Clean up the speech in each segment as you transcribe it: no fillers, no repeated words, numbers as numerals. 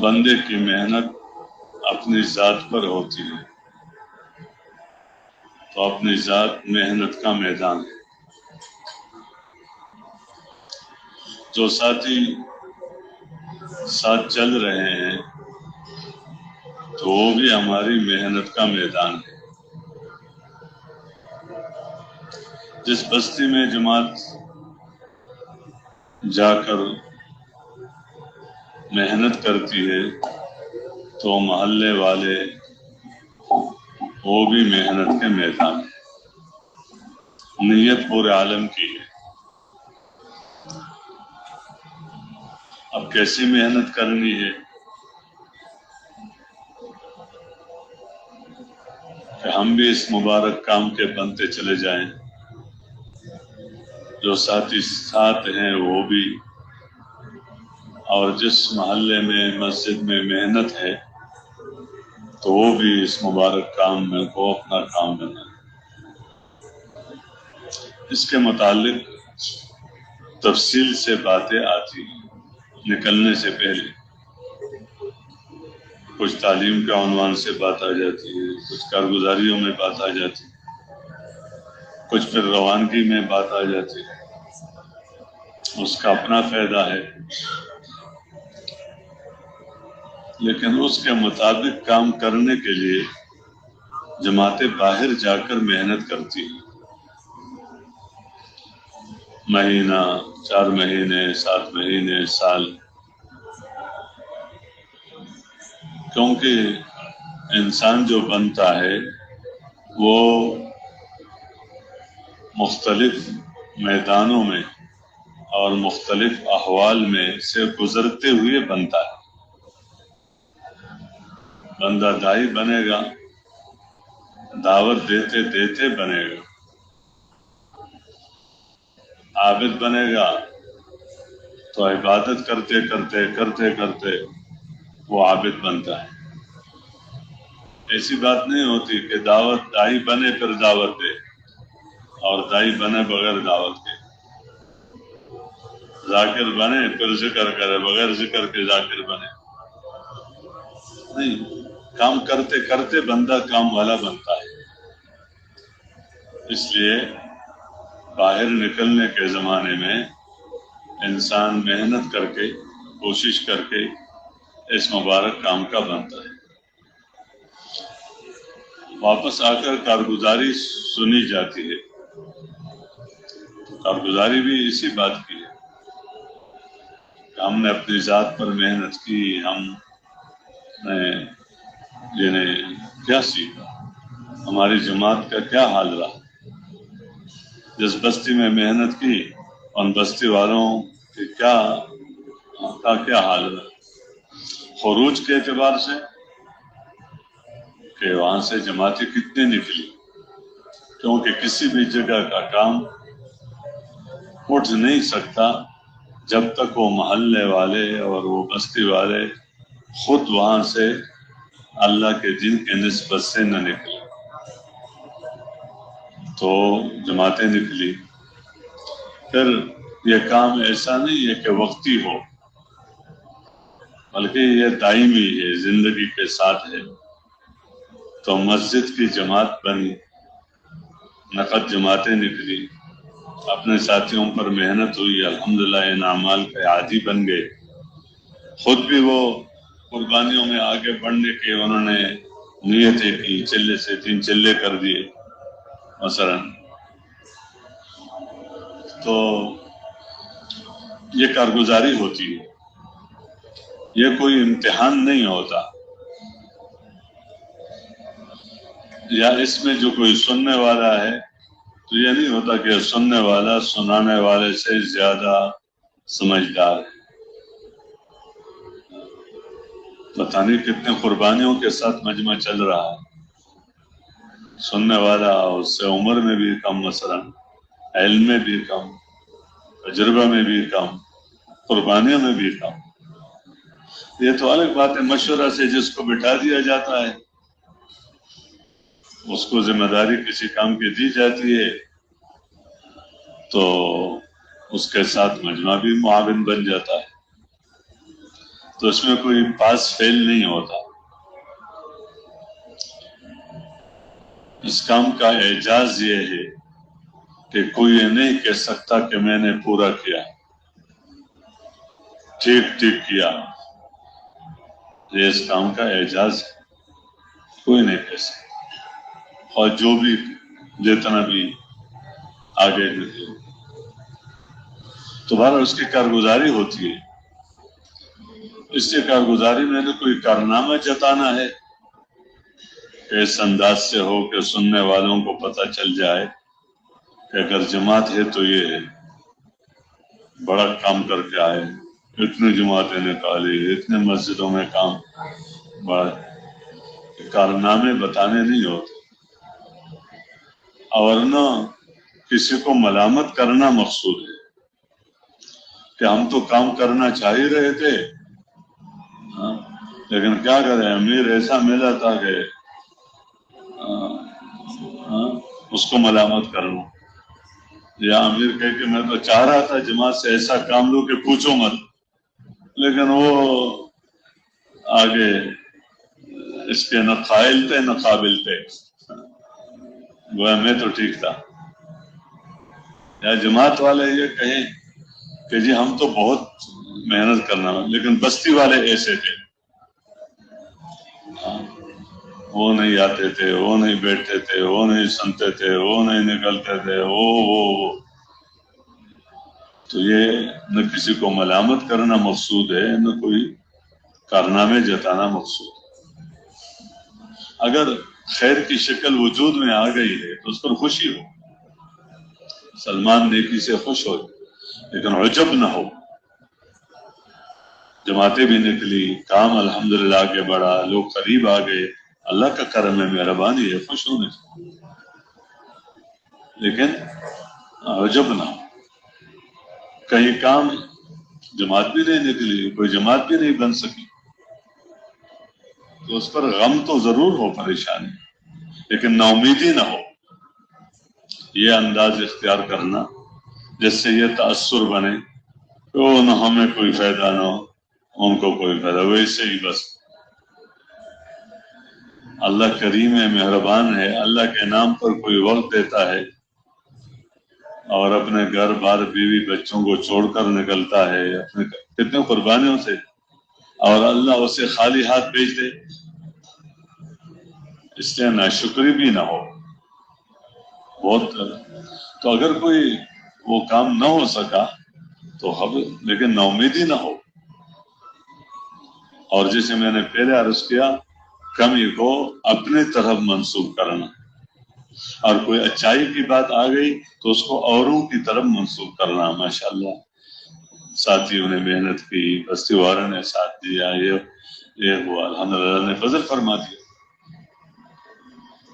بندے کی محنت اپنی ذات پر ہوتی ہے، تو اپنی ذات محنت کا میدان ہے۔ جو ساتھی ساتھ چل رہے ہیں تو وہ بھی ہماری محنت کا میدان ہے۔ جس بستی میں جماعت جا کر محنت کرتی ہے تو محلے والے وہ بھی محنت کے میدان ہے۔ نیت پورے عالم کی ہے۔ اب کیسی محنت کرنی ہے کہ ہم بھی اس مبارک کام کے بنتے چلے جائیں، جو ساتھی ساتھ ہیں وہ بھی، اور جس محلے میں مسجد میں محنت ہے تو وہ بھی اس مبارک کام میں کو اپنا کام بنائے۔ اس کے متعلق تفصیل سے باتیں آتی ہیں نکلنے سے پہلے۔ کچھ تعلیم کے عنوان سے بات آ جاتی ہے، کچھ کارگزاریوں میں بات آ جاتی ہے، کچھ پھر روانگی میں بات آ جاتی ہے۔ اس کا اپنا فائدہ ہے، لیکن اس کے مطابق کام کرنے کے لیے جماعتیں باہر جا کر محنت کرتی ہیں۔ مہینہ، 4 مہینے، 7 مہینے، سال، کیونکہ انسان جو بنتا ہے وہ مختلف میدانوں میں اور مختلف احوال میں سے گزرتے ہوئے بنتا ہے۔ بندہ دائی بنے گا، دعوت دیتے دیتے بنے گا۔ عابد بنے گا تو عبادت کرتے کرتے کرتے کرتے وہ عابد بنتا ہے۔ ایسی بات نہیں ہوتی کہ دائی بنے پھر دعوت دے، اور دائی بنے بغیر دعوت کے، ذاکر بنے پھر ذکر کرے، بغیر ذکر کے ذاکر بنے نہیں۔ کام کرتے کرتے بندہ کام والا بنتا ہے۔ اس لیے باہر نکلنے کے زمانے میں انسان محنت کر کے، کوشش کر کے اس مبارک کام کا بنتا ہے۔ واپس آ کر کارگزاری سنی جاتی ہے، کارگزاری بھی اسی بات کی ہے کہ ہم نے اپنی ذات پر محنت کی، ہم نے کیا سیکھا، ہماری جماعت کا کیا حال رہا، جس بستی میں محنت کی ان بستی والوں کے کیا حال رہا۔ خروج کے اعتبار سے کہ وہاں سے جماعتیں کتنے نکلی، کیونکہ کسی بھی جگہ کا کام اٹھ نہیں سکتا جب تک وہ محلے والے اور وہ بستی والے خود وہاں سے اللہ کے دین کے نسبت سے نہ نکلے۔ تو جماعتیں نکلی۔ پھر یہ کام ایسا نہیں ہے کہ وقتی ہو، بلکہ یہ دائمی ہے، زندگی کے ساتھ ہے۔ تو مسجد کی جماعت بنی، نقد جماعتیں نکلی، اپنے ساتھیوں پر محنت ہوئی، الحمدللہ ان اعمال کے عادی بن گئے۔ خود بھی وہ قربانیوں میں آگے بڑھنے کے انہوں نے نیتیں کی، چلے سے 3 چلے کر دیے مثلا۔ تو یہ کارگزاری ہوتی ہے، یہ کوئی امتحان نہیں ہوتا، یا اس میں جو کوئی سننے والا ہے تو یہ نہیں ہوتا کہ سننے والا سنانے والے سے زیادہ سمجھدار ہے۔ پتہ نہیں کتنے قربانیوں کے ساتھ مجمع چل رہا ہے، سننے والا اس سے عمر میں بھی کم، مثلا علم میں بھی کم، تجربہ میں بھی کم، قربانیوں میں بھی کم۔ یہ تو الگ بات ہے، مشورہ سے جس کو بٹھا دیا جاتا ہے، اس کو ذمہ داری کسی کام کی دی جاتی ہے تو اس کے ساتھ مجمع بھی معاون بن جاتا ہے۔ تو اس میں کوئی پاس فیل نہیں ہوتا. اس کام کا اعجاز یہ ہے کہ کوئی یہ نہیں کہہ سکتا کہ میں نے پورا کیا، ٹھیک کیا. یہ اس کام کا اعجاز ہے، کوئی نہیں کہہ سکتا. اور جو بھی جتنا بھی آگے نکلے تو بہرحال اس کی کارگزاری ہوتی ہے. اس کی کارگزاری میں نے کوئی کارنامہ جتانا ہے کہ اس انداز سے ہو کہ سننے والوں کو پتہ چل جائے کہ اگر جماعت ہے تو یہ ہے، بڑا کام کر کے آئے، اتنی جماعتیں نکالی، اتنے مسجدوں میں کام. بڑا کارنامے بتانے نہیں ہوتے، اور نہ کسی کو ملامت کرنا مقصود ہے کہ ہم تو کام کرنا چاہ ہی رہے تھے، لیکن کیا کریں، امیر ایسا ملا تھا کہ اس کو ملامت کرنا. یا امیر کہے کہ میں تو چاہ رہا تھا جماعت سے ایسا کام لو کہ پوچھو مت، لیکن وہ آگے اس کے نہ قائل تھے نہ قابل تھے، گویا میں تو ٹھیک تھا. یا جماعت والے یہ کہیں کہ جی ہم تو بہت محنت کرنا، لیکن بستی والے ایسے تھے، وہ نہیں آتے تھے، وہ نہیں بیٹھتے تھے، وہ نہیں سنتے تھے، وہ نہیں نکلتے تھے، وہ تو یہ نہ کسی کو ملامت کرنا مقصود ہے، نہ کوئی کارنامے جتانا مقصود ہے. اگر خیر کی شکل وجود میں آ گئی ہے تو اس پر خوشی ہو، سلمان نیکی سے خوش ہو، لیکن عجب نہ ہو. جماعتیں بھی نکلی، کام الحمدللہ آگے بڑھا، لوگ قریب آ گئے، اللہ کا کرم ہے، مہربانی ہے، خوش ہونے سے، لیکن عجب نہ ہو. کہیں کام جماعت بھی نہیں نکلی، کوئی جماعت بھی نہیں بن سکی، تو اس پر غم تو ضرور ہو، پریشانی، لیکن نا امیدی نہ ہو. یہ انداز اختیار کرنا جس سے یہ تأثر بنے کہ نہ ہمیں کوئی فائدہ نہ ہو، ان کو کوئی فائدہ، ویسے ہی بس. اللہ کریم ہے، مہربان ہے، اللہ کے نام پر کوئی وقت دیتا ہے اور اپنے گھر بار بیوی بچوں کو چھوڑ کر نکلتا ہے اپنے کتنے قربانیوں سے، اور اللہ اسے خالی ہاتھ بھیج دے، اس لیے ناشکری بھی نہ ہو بہت. تو اگر کوئی وہ کام نہ ہو سکا تو لیکن نا امیدی نہ ہو. اور جیسے میں نے پہلے عرض کیا، کمی کو اپنے طرف منسوب کرنا، اور کوئی اچائی کی بات آ گئی تو اس کو اوروں کی طرف منسوب کرنا. ماشاءاللہ ساتھیوں نے محنت کی، بستی والوں نے ساتھ دیا، یہ ہوا، الحمدللہ نے فضل فرما دیا.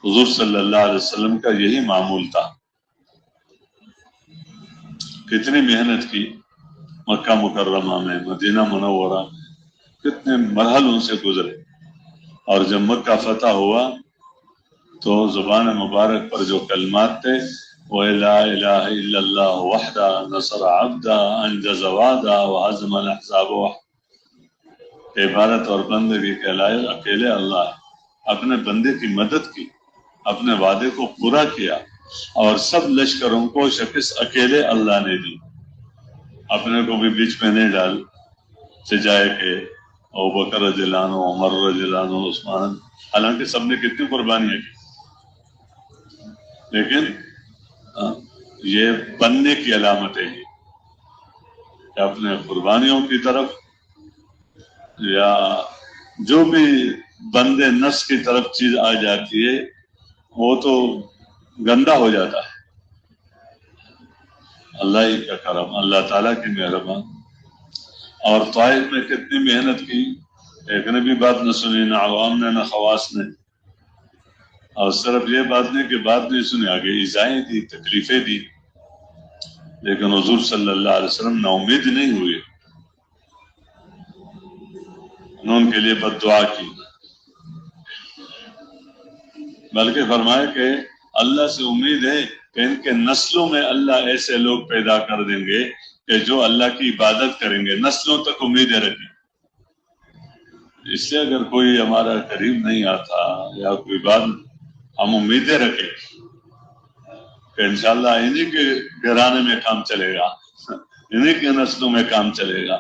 حضور صلی اللہ علیہ وسلم کا یہی معمول تھا. کتنی محنت کی، مکہ مکرمہ میں، مدینہ منورہ، کتنے مرحلوں سے گزرے، اور جب مکہ فتح ہوا تو زبان مبارک پر جو کلمات تھے، وَلَا إِلَهَ إِلَّا اللَّهُ وَحْدَهُ نَصَرَ عَبْدَهُ أَنْجَزَ وَعْدَهُ وَهَزَمَ الْأَحْزَابَ وَحْدَهُ. عبادت اور بندگی کے لائق اکیلے اللہ ہے. اپنے بندے کی مدد کی، اپنے وعدے کو پورا کیا، اور سب لشکروں کو شکست اکیلے اللہ نے دی. اپنے کو بھی بیچ میں نہیں ڈال سجائے کہ ابوبکر رضی اللہ عنہ، عمر رضی اللہ عنہ، عثمان، حالانکہ سب نے کتنی قربانیاں کی، لیکن یہ بننے کی علامتیں ہیں کہ اپنے قربانیوں کی طرف یا جو بھی بندے نفس کی طرف چیز آ جاتی ہے وہ تو گندا ہو جاتا ہے. اللہ ہی کا کرم، اللہ تعالیٰ کی مہربان. اور طائف میں کتنی محنت کی، ایک نے بھی بات نہ سنی، نہ عوام نے نہ خواص نے، اور صرف یہ بات نہیں کہ بات نہیں سنی، آگے ایذائیں دی، تکلیفیں دی، لیکن حضور صلی اللہ علیہ وسلم نا امید نہیں ہوئے. انہوں ان کے لیے بد دعا کی، بلکہ فرمایا کہ اللہ سے امید ہے کہ ان کے نسلوں میں اللہ ایسے لوگ پیدا کر دیں گے کہ جو اللہ کی عبادت کریں گے. نسلوں تک امیدیں رکھی، اس لیے اگر کوئی ہمارا قریب نہیں آتا یا کوئی بات ہم امیدیں رکھیں کہ انشاءاللہ انہی کے گھرانے میں کام چلے گا، انہی کے نسلوں میں کام چلے گا.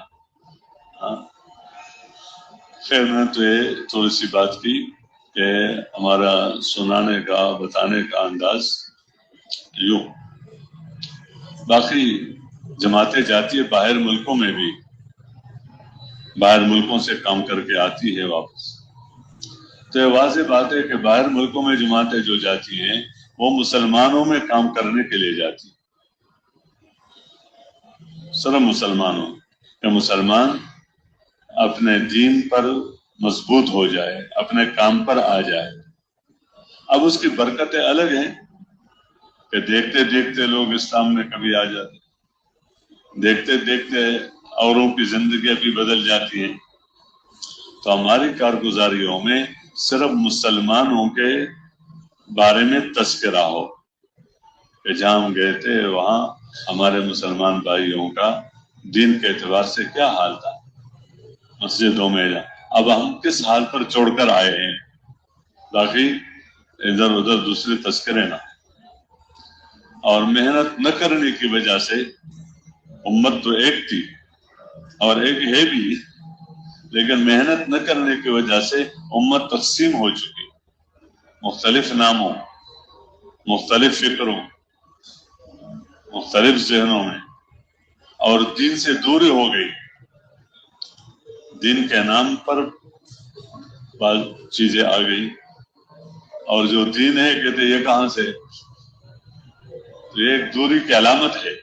خیر میں تو یہ تھوڑی سی بات کی کہ ہمارا سنانے کا بتانے کا انداز یوں. باقی جماعتیں جاتی ہے باہر ملکوں میں بھی، باہر ملکوں سے کام کر کے آتی ہے واپس. تو یہ واضح بات ہے کہ باہر ملکوں میں جماعتیں جو جاتی ہیں وہ مسلمانوں میں کام کرنے کے لیے جاتی ہیں، صرف مسلمانوں کہ مسلمان اپنے دین پر مضبوط ہو جائے، اپنے کام پر آ جائے. اب اس کی برکتیں الگ ہیں کہ دیکھتے دیکھتے لوگ اسلام میں کبھی آ جاتے، دیکھتے دیکھتے اوروں کی زندگیاں بھی بدل جاتی ہیں. تو ہماری کارگزاریوں میں صرف مسلمانوں کے بارے میں تذکرہ ہو کہ جہاں ہم گئے تھے وہاں ہمارے مسلمان بھائیوں کا دین کے اعتبار سے کیا حال تھا مسجدوں میں. اب ہم کس حال پر چھوڑ کر آئے ہیں، باقی ادھر ادھر دوسرے تذکرے نہ. اور محنت نہ کرنے کی وجہ سے امت تو ایک تھی اور ایک ہے بھی، لیکن محنت نہ کرنے کی وجہ سے امت تقسیم ہو چکی، مختلف ناموں، مختلف فکروں، مختلف ذہنوں میں، اور دین سے دوری ہو گئی. دین کے نام پر بعض چیزیں آ گئی اور جو دین ہے کہتے یہ کہاں سے، تو یہ ایک دوری کی علامت ہے.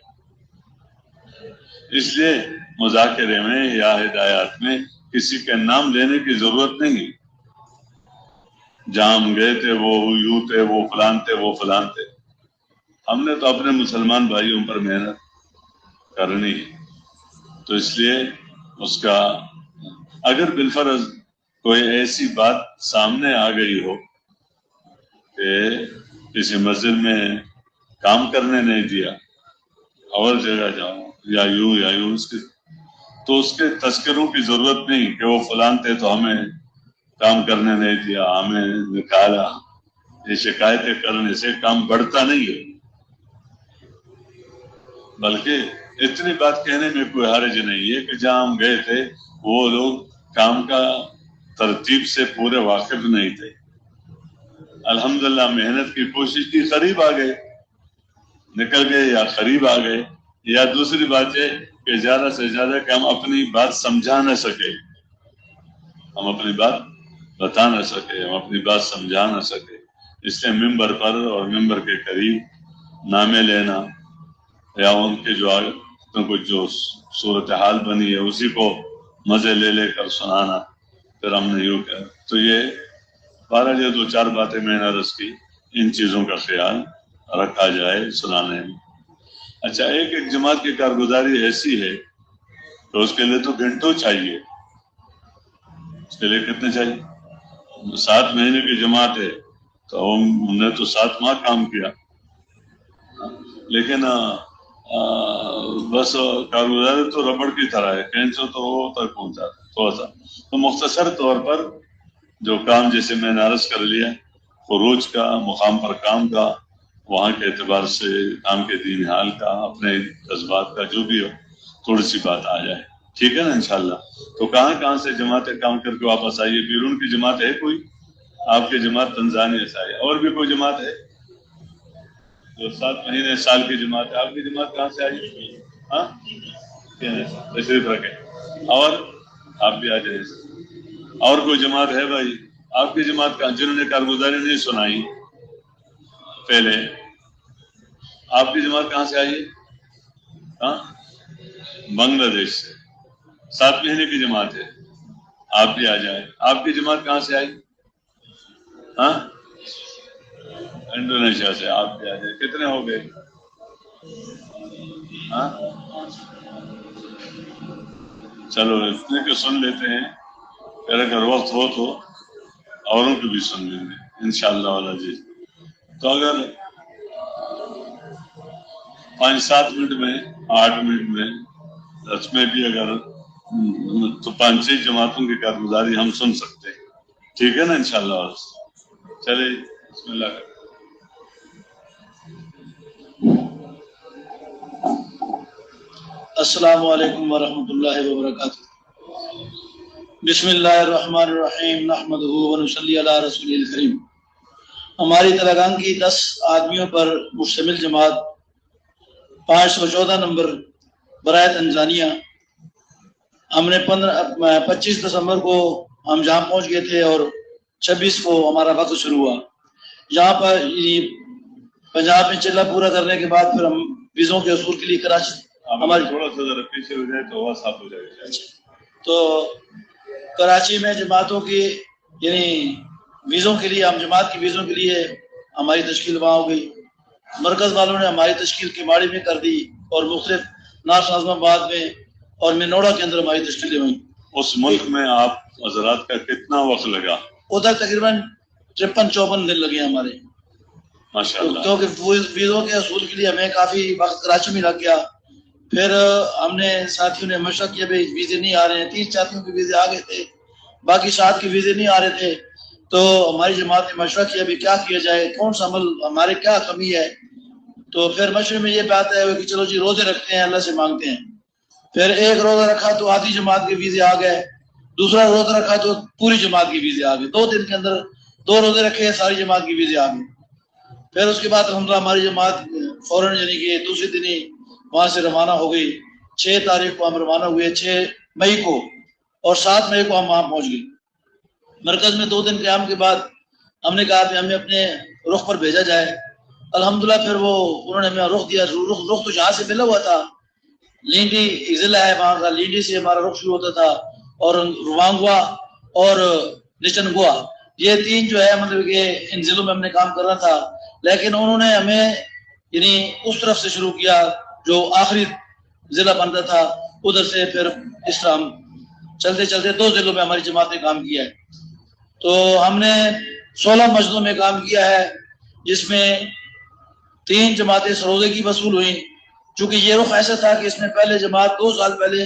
اس لیے مذاکرے میں یا ہدایات میں کسی کے نام لینے کی ضرورت نہیں. جہاں ہم گئے تھے وہ یوں تھے، وہ فلان تھے، وہ فلان تھے. ہم نے تو اپنے مسلمان بھائیوں پر محنت کرنی ہے. تو اس لیے اس کا اگر بالفرض کوئی ایسی بات سامنے آ گئی ہو کہ کسی مسجد میں کام کرنے نہیں دیا، اور جگہ جاؤ یا یوں تو اس کے تذکروں کی ضرورت نہیں کہ وہ فلان تھے تو ہمیں کام کرنے نہیں دیا، ہمیں نکالا. یہ شکایتیں کرنے سے کام بڑھتا نہیں ہے، بلکہ اتنی بات کہنے میں کوئی حرج نہیں ہے کہ جہاں ہم گئے تھے وہ لوگ کام کا ترتیب سے پورے واقف نہیں تھے. الحمدللہ محنت کی کوشش کی، قریب آ گئے، نکل گئے یا قریب آ گئے. یا دوسری بات ہے کہ زیادہ سے زیادہ کہ ہم اپنی بات سمجھا نہ سکے، ہم اپنی بات بتا نہ سکے، ہم اپنی بات سمجھا نہ سکے. اس لیے ممبر پر اور ممبر کے قریب نامے لینا یا ان کے جو صورتحال بنی ہے اسی کو مزے لے لے کر سنانا، پھر ہم نے یوں کہا. تو یہ 12 یا 2-4 باتیں میں نے عرض کی، ان چیزوں کا خیال رکھا جائے سنانے میں. اچھا، ایک جماعت کی کارگزاری ایسی ہے تو اس کے لیے تو گھنٹوں چاہیے. اس کے لیے کتنے چاہیے؟ 7 مہینے کی جماعت ہے تو ہم نے تو 7 ماہ کام کیا، لیکن بس کارگزاری تو ربڑ کی طرح ہے، کینچو تو وہ تک پہنچا تھوڑا سا. تو مختصر طور پر جو کام جیسے میں نے عرض کر لیا، خروج کا، مقام پر کام کا، وہاں کے اعتبار سے کام کے دین حال کا، اپنے جذبات کا، جو بھی ہو تھوڑی سی بات آ جائے. ٹھیک ہے نا انشاءاللہ. تو کہاں سے جماعتیں کام کر کے واپس آئیے؟ بیرون کی جماعت ہے کوئی؟ آپ کی جماعت تنزانیہ سے آئی. اور بھی کوئی جماعت ہے جو 7 مہینے سال کی جماعت ہے؟ آپ کی جماعت کہاں سے آئی؟ ہاں تشریف رکھیں. اور آپ بھی آ جائیں. اور کوئی جماعت ہے بھائی آپ کی جماعت کا جنہوں نے کارگزاری نہیں سنائی پہلے؟ آپ کی جماعت کہاں سے آئی ہے؟ ہاں بنگلہ دیش سے. 7 مہینے کی جماعت ہے، آپ بھی آ جائیں. آپ کی جماعت کہاں سے آئی؟ ہاں انڈونیشیا سے. آپ بھی آ جائیں. کتنے ہو گئے؟ ہاں چلو اتنے کو سن لیتے ہیں، پھر اگر وقت ہو تو اوروں کو بھی سن لیں گے انشاءاللہ والا جی. تو اگر 5-7 منٹ میں، 8 منٹ میں، 10 میں بھی اگر تو 5-6 جماعتوں کی کارگزاری ہم سن سکتے ہیں. ٹھیک ہے نا انشاءاللہ. چلے بسم اللہ کریں. السلام علیکم ورحمۃ اللہ وبرکاتہ. بسم اللہ الرحمن الرحیم نحمدہ ونصلی علی رسول الکریم. ہماری تلنگانہ کی 10 آدمیوں پر مشتمل جماعت 514 نمبر برائے تنزانیہ. ہم نے 25 دسمبر کو ہم جہاں پہنچ گئے تھے اور 26 کو ہمارا وقت شروع ہوا. یہاں پر پنجاب میں چلہ پورا کرنے کے بعد پھر ہم ویزوں کے اصول کے لیے کراچی ہماری تھوڑا سا ذرا پیچھے ہو جائے تو آواز صاف ہو جائے گا. تو کراچی میں جماعتوں کی یعنی ویزوں کے لیے ہم جماعت کی ویزوں کے لیے ہماری تشکیل وہاں ہو گئی. مرکز والوں نے ہماری تشکیل کیماڑی میں کر دی اور مختلف ناصر اعظم آباد میں اور منوڑا کے اندر ہماری تشکیلیں ہوئیں. اس ملک میں آپ حضرات کا کتنا وقت لگا؟ ادھر تقریباً 53-54 دن لگے ہمارے ماشاءاللہ. کیونکہ ویزوں کے اصول کے لیے ہمیں کافی وقت کراچی میں لگ گیا. پھر ہم نے ساتھیوں نے مشورہ کیا بھائی ویزے نہیں آ رہے ہیں. 30 ساتھیوں کے ویزے آ گئے تھے, باقی 7 کے ویزے نہیں آ رہے تھے. تو ہماری جماعت نے مشورہ کیا بھی کیا کیا جائے, کون سا عمل ہمارے کیا کمی ہے. تو پھر مشورے میں یہ بات ہے کہ چلو جی روزے رکھتے ہیں, اللہ سے مانگتے ہیں. پھر ایک روزہ رکھا تو آدھی جماعت کے ویزے آ گئے, دوسرا روزہ رکھا تو پوری جماعت کے ویزے آ گئے. 2 دن کے اندر 2 روزے رکھے, ساری جماعت کے ویزے آ گئے. پھر اس کے بعد الحمدللہ ہماری جماعت فوراً یعنی کہ دوسرے دن ہی وہاں سے روانہ ہو گئی. 6 تاریخ کو ہم روانہ ہوئے, 6 مئی کو, اور 7 مئی کو ہم وہاں پہنچ گئے. مرکز میں 2 دن قیام کے بعد ہم نے کہا کہ ہمیں اپنے رخ پر بھیجا جائے. الحمدللہ پھر وہ انہوں نے ہمیں رخ دیا. رخ تو جہاں سے ملا ہوا تھا, لینڈی ایک ضلع ہے وہاں کا, لینڈی سے ہمارا رخ شروع ہوتا تھا, اور روانگوا اور نچنگوا, یہ 3 جو ہے مطلب کہ ان ضلعوں میں ہم نے کام کرنا تھا. لیکن انہوں نے ہمیں یعنی اس طرف سے شروع کیا جو آخری ضلع بنتا تھا, ادھر سے پھر اس طرح ہم چلتے چلتے 2 ضلعوں میں ہماری جماعت نے کام کیا ہے. تو ہم نے 16 مسجدوں میں کام کیا ہے, جس میں 3 جماعتیں سروزے کی وصول ہوئیں. چونکہ یہ رخ ایسا تھا کہ اس میں پہلے جماعت 2 سال پہلے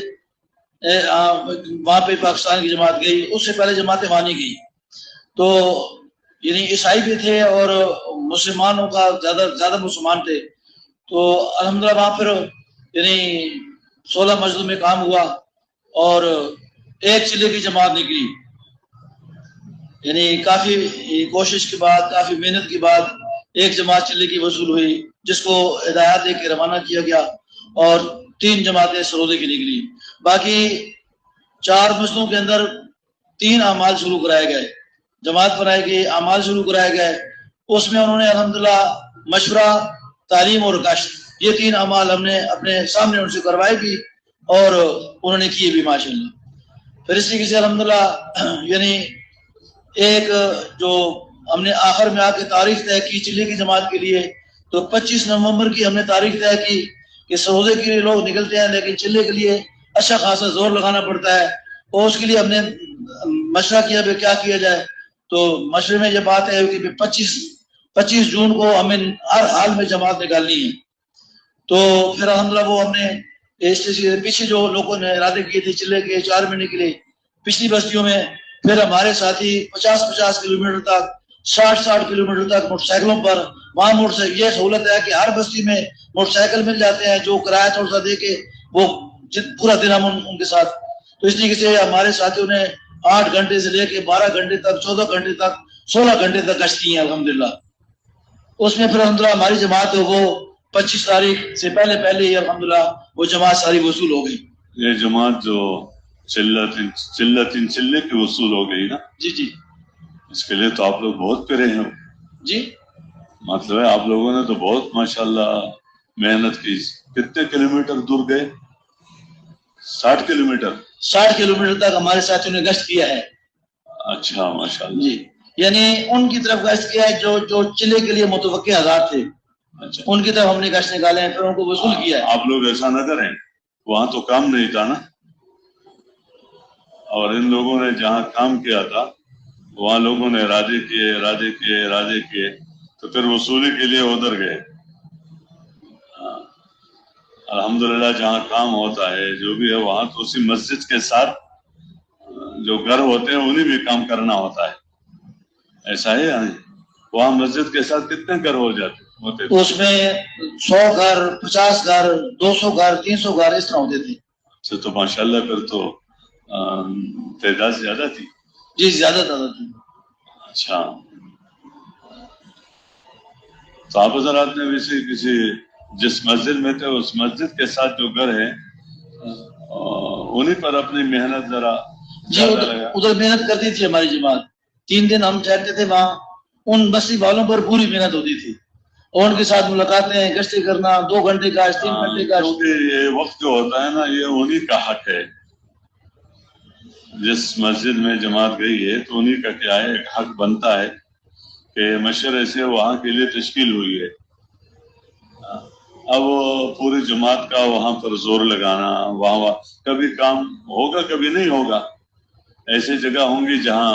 وہاں پہ پاکستان کی جماعت گئی, اس سے پہلے جماعتیں وہاں نہیں گئی. تو یعنی عیسائی بھی تھے اور مسلمانوں کا زیادہ مسلمان تھے. تو الحمدللہ وہاں پر یعنی 16 مسجدوں میں کام ہوا اور 1 چلے کی جماعت نکلی. یعنی کافی کوشش کے بعد, کافی محنت کے بعد 1 جماعت چلے کی وصول ہوئی, جس کو ہدایات دے کے روانہ کیا گیا, اور 3 جماعتیں سروزے کی نکلی. باقی 4 مسجدوں کے اندر 3 اعمال شروع کرائے گئے, جماعت بنائی گئی, اعمال شروع کرائے گئے. اس میں انہوں نے الحمدللہ مشورہ, تعلیم اور کاشت, یہ 3 اعمال ہم نے اپنے سامنے ان سے کروائے بھی اور انہوں نے کیے بھی ماشاءاللہ. پھر اس طریقے سے الحمدللہ یعنی ایک جو ہم نے آخر میں آ کے تاریخ طے کی چلے کی جماعت کے لیے, تو 25 نومبر کی ہم نے تاریخ طے کی کہ سروزے کے لیے لوگ نکلتے ہیں لیکن چلے کے لیے اچھا خاصا زور لگانا پڑتا ہے, اور اس کے لیے ہم نے مشورہ کیا کہ کیا کیا جائے. تو مشورے میں یہ بات ہے کہ 25 جون کو ہمیں ہر حال میں جماعت نکالنی ہے. تو پھر الحمدللہ وہ ہم نے پیچھے جو لوگوں نے ارادے کیے تھے چلے کے 4 مہینے کے لیے پچھلی بستیوں میں, پھر ہمارے ساتھی 50 کلومیٹر تک 60 کلومیٹر تک موٹر سائیکلوں پر, وہاں موٹر سائیکل یہ سہولت ہے کہ ہر بستی میں موٹر سائیکل مل جاتے ہیں, جو کرایہ تھوڑا سا دے کے وہ پورا دن ہم ان کے ساتھ. تو اس طریقے سے ہمارے ساتھیوں نے 8 گھنٹے سے لے کے 12 گھنٹے تک, 14 گھنٹے تک, 16 گھنٹے تک گشت کی ہیں الحمدللہ. اس میں پھر الحمدللہ ہماری جماعت وہ 25 تاریخ سے پہلے ہی الحمدللہ وہ جماعت ساری وصول ہو گئی. یہ جماعت جو چلے کی وصول ہو گئی نا, جی اس کے لیے تو آپ لوگ بہت پرے ہیں. جی مطلب ہے آپ لوگوں نے تو بہت ماشاءاللہ محنت کی. کتنے کلومیٹر دور گئے؟ 60 کلومیٹر تک ہمارے ساتھیوں نے گشت کیا ہے. اچھا ماشاءاللہ. جی یعنی ان کی طرف گشت کیا ہے جو چلے کے لیے متوقع حضرات تھے. اچھا, ان کی طرف ہم نے گشت نکالے ہیں, پھر ان کو وصول کیا ہے. آپ لوگ ایسا نہ کریں, وہاں تو کام نہیں تھا نا, اور ان لوگوں نے جہاں کام کیا تھا وہاں لوگوں نے ارادے کیے تو پھر وصولی کے لیے ادھر گئے. الحمدللہ جہاں کام ہوتا ہے جو بھی ہے وہاں تو اسی مسجد کے ساتھ جو گھر ہوتے ہیں انہیں بھی کام کرنا ہوتا ہے، ایسا ہے یعنی وہاں مسجد کے ساتھ کتنے گھر ہو جاتے ہوتے تھے؟ اس میں 100 گھر، 50 گھر، 200 گھر، 300 گھر اس طرح ہوتے تھے. تو ماشاءاللہ پھر تو تعداد زیادہ تھی. جی زیادہ تھی. اچھا، تو آپ حضرات نے ویسے کسی جس مسجد میں تھے اس مسجد کے ساتھ جو گھر ہے انہیں پر اپنی محنت ذرا جی ادھر محنت کرتی تھی ہماری جماعت. 3 دن ہم ٹھہرتے تھے وہاں، ان بستی والوں پر پوری محنت ہوتی تھی اور ان کے ساتھ ملاقاتیں، گشتیں کرنا، 2 گھنٹے کا 3 گھنٹے کا. کیونکہ یہ وقت جو ہوتا ہے نا یہ انہیں کا حق ہے. جس مسجد میں جماعت گئی ہے تو انہیں کا کیا ہے، ایک حق بنتا ہے کہ مشورے سے وہاں کے لیے تشکیل ہوئی ہے. اب پوری جماعت کا وہاں پر زور لگانا، وہاں کبھی کام ہوگا کبھی نہیں ہوگا. ایسی جگہ ہوں گی جہاں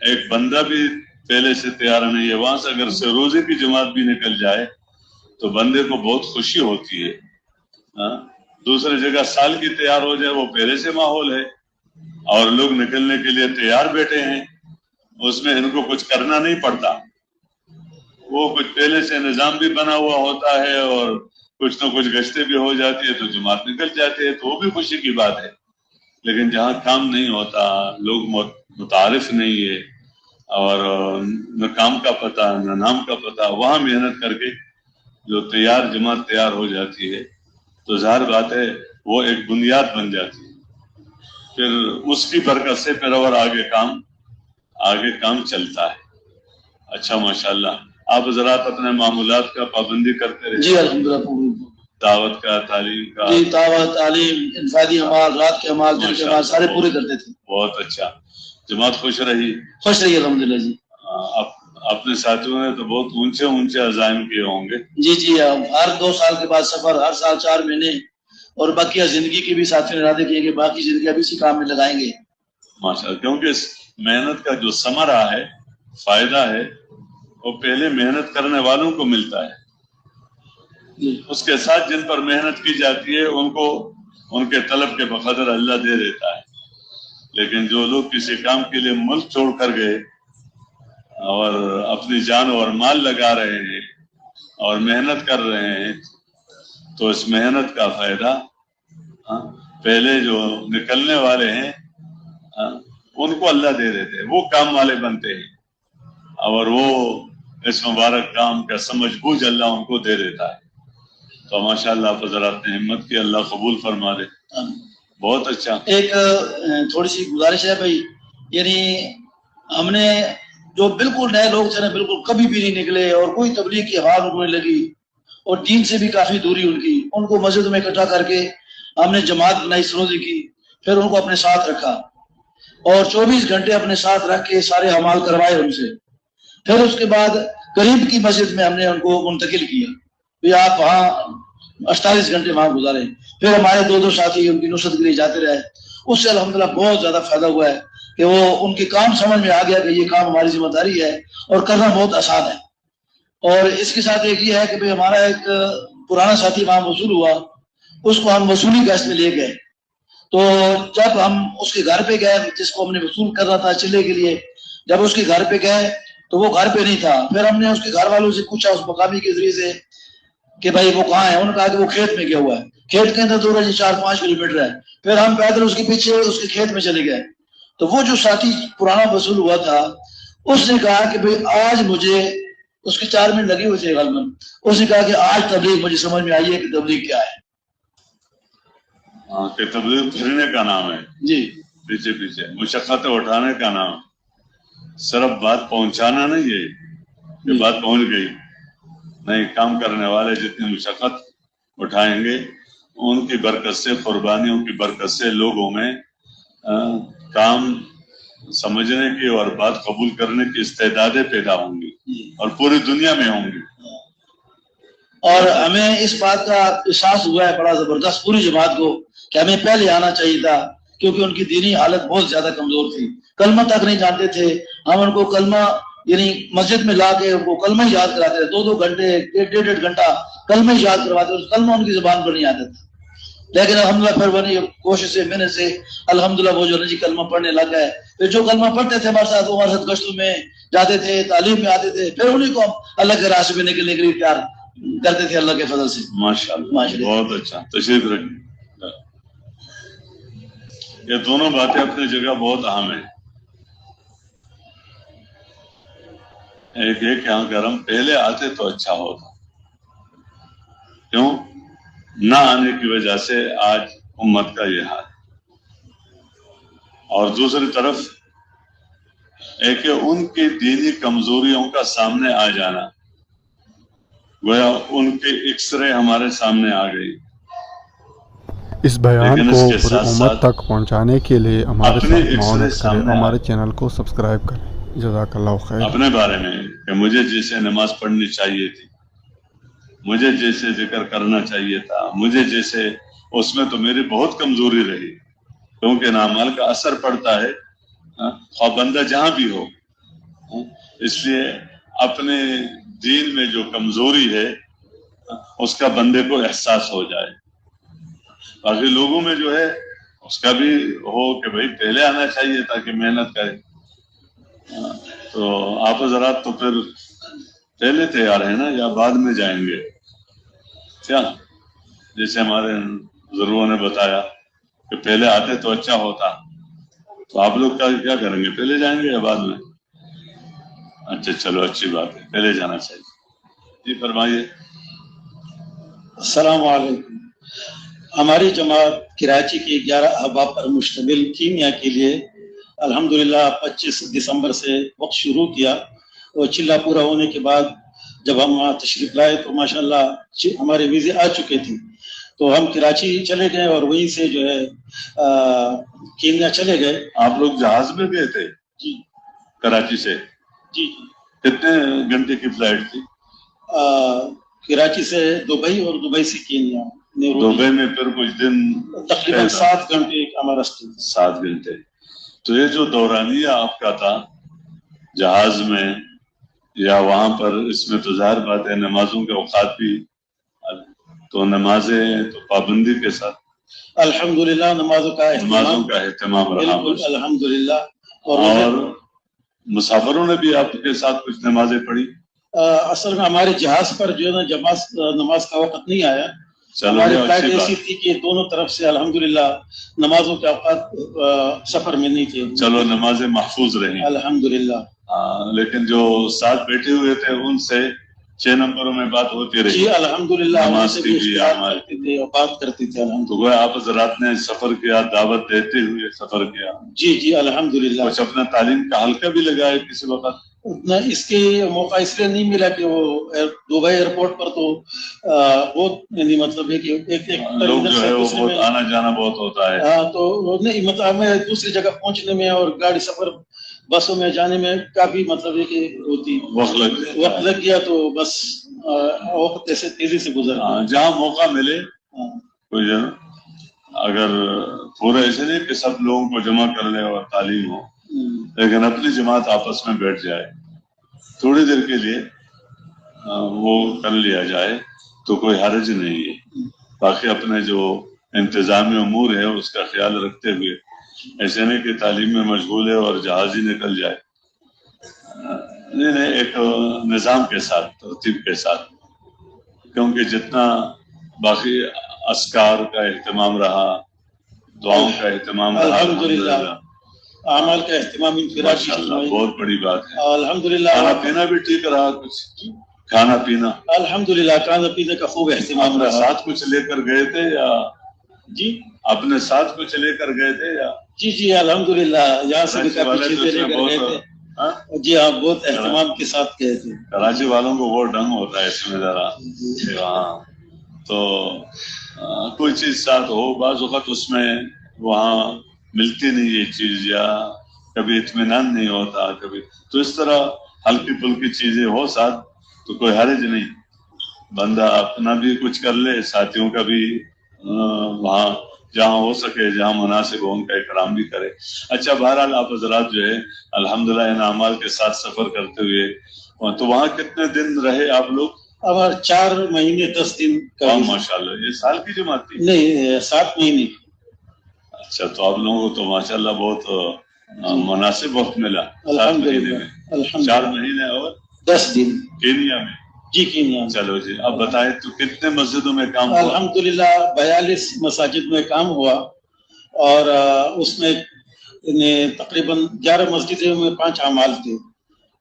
ایک بندہ بھی پہلے سے تیار نہیں ہے، وہاں سے اگر سے روزے کی جماعت بھی نکل جائے تو بندے کو بہت خوشی ہوتی ہے. دوسری جگہ سال کی تیار ہو جائے، وہ پہلے سے ماحول ہے اور لوگ نکلنے کے لیے تیار بیٹھے ہیں، اس میں ان کو کچھ کرنا نہیں پڑتا. وہ کچھ پہلے سے نظام بھی بنا ہوا ہوتا ہے اور کچھ نہ کچھ گشتیں بھی ہو جاتی ہے تو جماعت نکل جاتی ہے، تو وہ بھی خوشی کی بات ہے. لیکن جہاں کام نہیں ہوتا، لوگ متعارف نہیں ہے اور نہ کام کا پتہ نہ نام کا پتہ، وہاں محنت کر کے جو جماعت تیار ہو جاتی ہے تو ظاہر بات ہے وہ ایک بنیاد بن جاتی ہے. پھر اس کی برکت سے پھر اور آگے کام چلتا ہے. اچھا ماشاءاللہ. آپ حضرات اپنے معمولات کا پابندی کرتے رہے؟ جی الحمدللہ. دعوت کا، تعلیم کا؟ جی دعوت، تعلیم، انفرادی اعمال، رات کے اعمال، دن کے اعمال سارے پورے کرتے تھے. بہت اچھا. جماعت خوش رہی؟ خوش رہی الحمدللہ. جی اپنے ساتھیوں نے تو بہت اونچے عزائم کیے ہوں گے. جی ہر 2 سال کے بعد سفر، ہر سال 4 مہینے، اور باقی زندگی کی بھی ساتھیوں نے ارادے کیے کہ باقی زندگی ابھی اسی کام میں لگائیں گے. ماشاءاللہ. کیونکہ اس محنت کا جو ثمرہ ہے، فائدہ ہے، وہ پہلے محنت کرنے والوں کو ملتا ہے. اس کے ساتھ جن پر محنت کی جاتی ہے ان کو ان کے طلب کے بقدر اللہ دے دیتا ہے. لیکن جو لوگ کسی کام کے لیے ملک چھوڑ کر گئے اور اپنی جان اور مال لگا رہے ہیں اور محنت کر رہے ہیں تو اس محنت کا فائدہ پہلے جو نکلنے والے ہیں ان کو اللہ دے دیتے ہیں، وہ کام والے بنتے ہیں اور وہ اس مبارک کام کا سمجھ بوجھ اللہ ان کو دے دیتا ہے. تو ماشاءاللہ آپ حضرات نے ہمت کی، اللہ قبول فرما دے. بہت اچھا. ایک تھوڑی سی گزارش ہے بھائی، یعنی ہم نے جو بالکل نئے لوگ تھے نا، بالکل کبھی بھی نہیں نکلے اور کوئی تبلیغ کی آواز ان کو نہیں لگی اور دین سے بھی کافی دوری ان کی، ان کو مسجد میں اکٹھا کر کے ہم نے جماعت بنائی سروزی کی، پھر ان کو اپنے ساتھ رکھا اور 24 گھنٹے اپنے ساتھ رکھ کے سارے اعمال کروائے ان سے. پھر اس کے بعد قریب کی مسجد میں ہم نے ان کو منتقل کیا کہ آپ وہاں 48 گھنٹے وہاں گزارے. پھر ہمارے 2 ساتھی ان کی نصرت کے لیے جاتے رہے. اس سے الحمدللہ بہت زیادہ فائدہ ہوا ہے کہ وہ ان کے کام سمجھ میں آ گیا کہ یہ کام ہماری ذمہ داری ہے اور کرنا بہت آسان ہے. اور اس کے ساتھ ایک یہ ہے کہ ہمارا ایک پرانا ساتھی وہاں وصول ہوا، اس کو ہم وصولی گیس میں لے گئے. تو جب ہم اس کے گھر پہ گئے جس کو ہم نے وصول کرنا تھا چلے کے لیے، جب اس کے گھر پہ گئے تو وہ گھر پہ نہیں تھا. پھر ہم نے اس کے گھر والوں سے پوچھا اس مقامی کے ذریعے سے کہ بھائی وہ کہاں ہے. انہوں نے کہا کہ وہ کھیت میں گیا ہوا ہے. کھیت کے اندر دور ہے 4-5 کلومیٹر ہے. پھر ہم پیدل اس کے پیچھے اس کے کھیت میں چلے گئے. تو وہ جو ساتھی پرانا وصول ہوا تھا اس نے کہا کہ بھئی آج مجھے، اس کے 4 منٹ لگے ہوئے تھے غالباً، اس نے کہا کہ آج تبلیغ مجھے سمجھ میں آئی ہے کہ تبلیغ کیا ہے. کہ تبلیغ پھرنے کا نام ہے. جی پیچھے مشقتیں اٹھانے کا نام، صرف بات پہنچانا نہیں ہے کہ بات پہنچ گئی. نہیں، کام کرنے والے جتنی مشقت اٹھائیں گے ان کی برکت سے، قربانیوں کی برکت سے لوگوں میں کام سمجھنے کی اور بات قبول کرنے کی استعدادیں پیدا ہوں گی اور پوری دنیا میں ہوں گی. اور ہمیں اس بات کا احساس ہوا ہے بڑا زبردست پوری جماعت کو کہ ہمیں پہلے آنا چاہیے تھا، کیونکہ ان کی دینی حالت بہت زیادہ کمزور تھی، کلمہ تک نہیں جانتے تھے. ہم ان کو کلمہ یعنی مسجد میں لا کے وہ کلمہ ہی یاد کراتے تھے، 2 گھنٹے 1.5 گھنٹہ کلمہ ہی یاد کرواتے تھے. کلمہ ان کی زبان پر نہیں آتا تھا. لیکن الحمدللہ پھر بنی کوشش سے محنت سے الحمدللہ وہ جو ہے جی کلمہ پڑھنے لگ گئے. پھر جو کلمہ پڑھتے تھے ہمارے ساتھ وہ ہمارے ساتھ گشتوں میں جاتے تھے, تعلیم میں آتے تھے, پھر انہیں کو ہم اللہ کے راستے میں نکلنے کے لیے تیار کرتے تھے اللہ کے فضل سے. ماشاءاللہ بہت اچھا. تشریف رکھیں. یہ دونوں باتیں اپنی جگہ بہت اہم ہیں. ایک ہے کہ اگر ہم پہلے آتے تو اچھا ہوتا, کیوں نہ آنے کی وجہ سے آج امت کا یہ حال. اور دوسری طرف ایک ہے ان کی دینی کمزوریوں کا سامنے آ جانا, گویا ان کے ایکسرے ہمارے سامنے آ گئی. اس بیان کو پوری امت تک پہنچانے کے لیے ہمارے ساتھ معاونت کریں, ہمارے چینل کو سبسکرائب کریں. جزاک اللہ خیر. اپنے بارے میں کہ مجھے جیسے نماز پڑھنی چاہیے تھی, مجھے جیسے ذکر کرنا چاہیے تھا, مجھے جیسے, اس میں تو میری بہت کمزوری رہی, کیونکہ اعمال کا اثر پڑتا ہے خواہ بندہ جہاں بھی ہو. اس لیے اپنے دین میں جو کمزوری ہے اس کا بندے کو احساس ہو جائے. باقی لوگوں میں جو ہے اس کا بھی ہو کہ بھئی پہلے آنا چاہیے تاکہ محنت کرے. تو آپ حضرات تو پھر پہلے تیار ہیں نا یا بعد میں جائیں گے؟ کیا جیسے ہمارے بزرگوں نے بتایا کہ پہلے آتے تو اچھا ہوتا, تو آپ لوگ کیا کریں گے, پہلے جائیں گے یا بعد میں؟ اچھا چلو اچھی بات ہے, پہلے جانا چاہیے. جی فرمائیے. السلام علیکم. ہماری جماعت کراچی کے 11 احباب پر مشتمل کیمیا کے لیے الحمدللہ 25 دسمبر سے وقت شروع کیا, اور چلہ پورا ہونے کے بعد جب ہم وہاں تشریف لائے تو ماشاءاللہ ہمارے ویزے آ چکے تھے, تو ہم کراچی چلے گئے اور وہیں سے جو ہے کیمیا چلے گئے. آپ لوگ جہاز میں گئے تھے؟ جی کراچی سے. جی. کتنے گھنٹے کی فلائٹ تھی؟ کراچی سے دبئی اور دبئی سے کینیا. دبئی میں پھر کچھ دن تقریباً 7 گھنٹے ہمارا راستے. 7 گھنٹے. تو یہ جو دورانیہ آپ کا تھا جہاز میں یا وہاں پر, اس میں تو ظاہر بات ہے نمازوں کے اوقات بھی, تو نمازیں تو پابندی کے ساتھ الحمدللہ نمازوں کا اہتمام رہا. بالکل الحمدللہ. اور مسافروں نے بھی آپ کے ساتھ کچھ نمازیں پڑھی؟ اصل میں ہمارے جہاز پر جو ہے نا نماز کا وقت نہیں آیا. ہماری فلائٹ ایسی تھی کہ دونوں طرف سے الحمدللہ نمازوں کے اوقات سفر میں نہیں تھے. چلو نمازیں محفوظ رہیں الحمدللہ. لیکن جو ساتھ بیٹھے ہوئے تھے ان سے 6 نمبروں میں بات ہوتی رہی. جی الحمدللہ. نماز کی بھی کرتے تھے اور بات کرتے تھے. تو وہ آپ حضرات نے سفر کیا, دعوت دیتے ہوئے سفر کیا. جی جی الحمدللہ. کچھ اپنا تعلیم کا حلقہ بھی لگایا کسی وقت؟ اتنا اس کے موقع اس لیے نہیں ملا کہ وہ دبئی ایئرپورٹ پر تو بہت یعنی مطلب ہے کہ ایک لوگ جو ہے وہ بہت آنا جانا بہت ہوتا ہے. ہاں تو نہیں مطلب ہمیں دوسری جگہ پہنچنے میں اور گاڑی سفر بسوں میں جانے میں کافی مطلب ہے کہ ہوتی وقت لگ گیا, تو بس وقت ایسے تیزی سے گزر. جہاں موقع ملے کوئی اگر پورا ایسے نہیں کہ سب لوگوں کو جمع کر لے اور تعلیم ہو, لیکن اپنی جماعت آپس میں بیٹھ جائے تھوڑی دیر کے لیے وہ کر لیا جائے تو کوئی حرج نہیں ہے. باقی اپنے جو انتظامی امور ہے اس کا خیال رکھتے ہوئے, ایسے نہیں کہ تعلیم میں مشغول ہے اور جہاز ہی نکل جائے. نہیں ایک نظام کے ساتھ, ترتیب کے ساتھ, کیونکہ جتنا باقی اذکار کا اہتمام رہا, دعاؤں کا اہتمام رہا, الحمدللہ اعمال کا اہتمام بہت بڑی بات ہے. الحمدللہ. کھانا پینا بھی ٹھیک رہا؟ کچھ کھانا پینا الحمدللہ کھانا پینے کا خوب اہتمام رہا. ساتھ کچھ لے کر گئے تھے یا؟ جی اپنے ساتھ کچھ لے کر گئے تھے یا؟ جی جی الحمدللہ یہاں سے بھی کافی چیزیں لے کر گئے تھے. جی ہاں بہت اہتمام کے ساتھ گئے تھے. کراچی والوں کو وہ ڈنگ ہوتا ہے اس میں ذرا. ہاں تو کوئی چیز ساتھ ہو, بعض وقت اس میں وہاں ملتی نہیں یہ چیز, یا کبھی اطمینان نہیں ہوتا کبھی, تو اس طرح ہلکی پھلکی چیزیں ہو ساتھ تو کوئی حرج نہیں. بندہ اپنا بھی کچھ کر لے, ساتھیوں کا بھی وہاں جہاں ہو سکے جہاں مناسب ہو ان کا اکرام بھی کرے. اچھا بہرحال آپ حضرات جو ہے الحمدللہ ان اعمال کے ساتھ سفر کرتے ہوئے, تو وہاں کتنے دن رہے آپ لوگ؟ اور 4 مہینے 10 دن کا ماشاءاللہ یہ سال کی جماعت تھی؟ نہیں 7 مہینے. اچھا تو آپ لوگوں کو تو ماشاءاللہ بہت مناسب وقت ملا. الحمدللہ 4 مہینے اور 10 دن کینیا میں. جی کینیا میں. چلو جی اب بتائیں تو کتنے مسجدوں میں کام ہوا؟ الحمدللہ 42 مساجد میں کام ہوا اور اس میں تقریباً 11 مسجدوں میں 5 اعمال تھے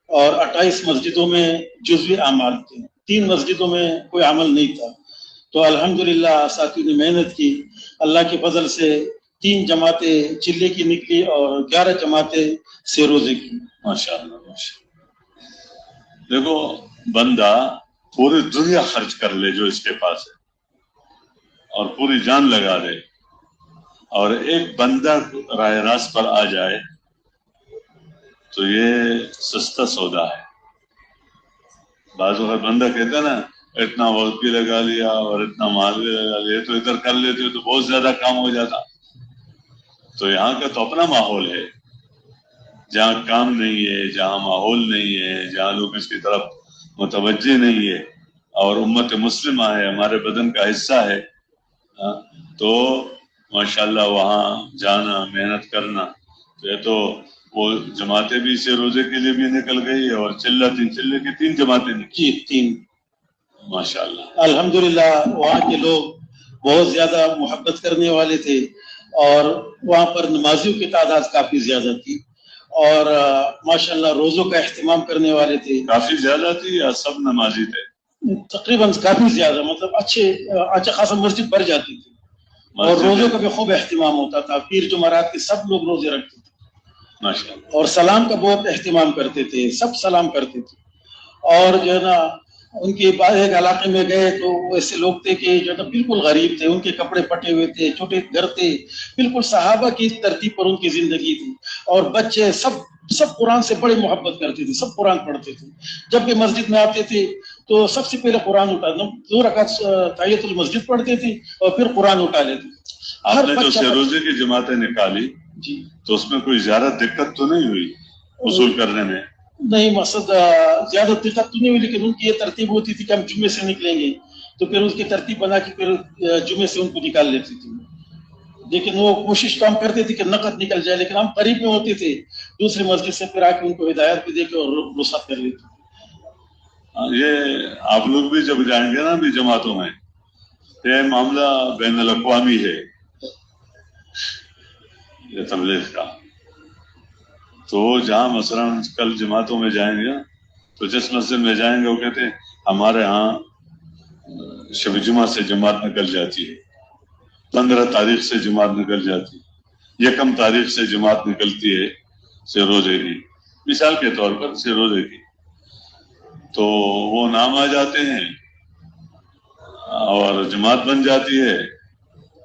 اور 28 مسجدوں میں جزوی اعمال تھے. 3 مسجدوں میں کوئی عمل نہیں تھا. تو الحمدللہ ساتھیوں نے محنت کی. اللہ کے فضل سے 3 جماعتیں چلے کی نکلی اور 11 جماعتیں سیروزے کی. ماشاءاللہ ماشاءاللہ. دیکھو بندہ پوری دنیا خرچ کر لے جو اس کے پاس ہے اور پوری جان لگا دے اور ایک بندہ راہ راست پر آ جائے تو یہ سستا سودا ہے. بعض وقت بندہ کہتا ہے نا اتنا وقت بھی لگا لیا اور اتنا مال بھی لگا لیا تو ادھر کر لیتے تو بہت زیادہ کام ہو جاتا. تو یہاں کا تو اپنا ماحول ہے جہاں کام نہیں ہے، جہاں ماحول نہیں ہے، جہاں لوگ اس کی طرف متوجہ نہیں ہے اور امت مسلمہ ہے، ہمارے بدن کا حصہ ہے. تو ماشاءاللہ وہاں جانا محنت کرنا تو یہ تو وہ جماعتیں بھی اسے روزے کے لیے بھی نکل گئی اور چلے کی 3 جماعتیں نکلی. 3 ماشاءاللہ. الحمدللہ وہاں کے لوگ بہت زیادہ محبت کرنے والے تھے اور وہاں پر نمازیوں کی تعداد کافی زیادہ تھی اور ماشاءاللہ روزوں کا اہتمام کرنے والے تھے. کافی زیادہ تھی یا سب نمازی تھے؟ تقریباً کافی زیادہ، مطلب اچھا خاصا مسجد بھر جاتی تھی اور روزوں کا بھی خوب اہتمام ہوتا تھا. پیر جمعرات کے سب لوگ روزے رکھتے تھے ماشاءاللہ اور سلام کا بہت اہتمام کرتے تھے. سب سلام کرتے تھے اور جو ہے نا ان کے بعد ایک علاقے میں گئے تو وہ ایسے لوگ تھے کہ جو ہے نا بالکل غریب تھے. ان کے کپڑے پٹے ہوئے تھے، چھوٹے گھر تھے، بالکل صحابہ کی ترتیب پر ان کی زندگی تھی اور بچے سب قرآن سے بڑے محبت کرتے تھے، سب قرآن پڑھتے تھے. جب بھی مسجد میں آتے تھے تو سب سے پہلے قرآن اٹھا 2 رکعت تحیۃ المسجد پڑھتے تھے اور پھر قرآن اٹھا لیتے. آپ نے جو سیروزے کی جماعتیں نکالی جی تو اس میں کوئی زیادہ دقت تو نہیں ہوئی وصول کرنے میں؟ نہیں، مقصد زیادہ دقت تو نہیں ہوئی لیکن ان کی یہ ترتیب ہوتی تھی کہ ہم جمعے سے نکلیں گے تو پھر اس کی ترتیب بنا کے پھر جمعے سے ان کو نکال لیتی تھی. لیکن وہ کوشش تو ہم کرتے تھے کہ نقد نکل جائے لیکن ہم قریب میں ہوتے تھے دوسری مسجد سے پھر آ کے ان کو ہدایت بھی دے کے اور رخصت کر لیتے. یہ آپ لوگ بھی جب جائیں گے نا بھی جماعتوں میں یہ معاملہ بین الاقوامی ہے یہ تبلیغ کا. تو جہاں مثلا کل جماعتوں میں جائیں گے تو جس مسجد میں جائیں گے وہ کہتے ہیں ہمارے ہاں شب جمعہ سے جماعت نکل جاتی ہے، 15 تاریخ سے جماعت نکل جاتی ہے، 1 تاریخ سے جماعت نکلتی ہے سیروزے کی، مثال کے طور پر سیروزے کی. تو وہ نام آ جاتے ہیں اور جماعت بن جاتی ہے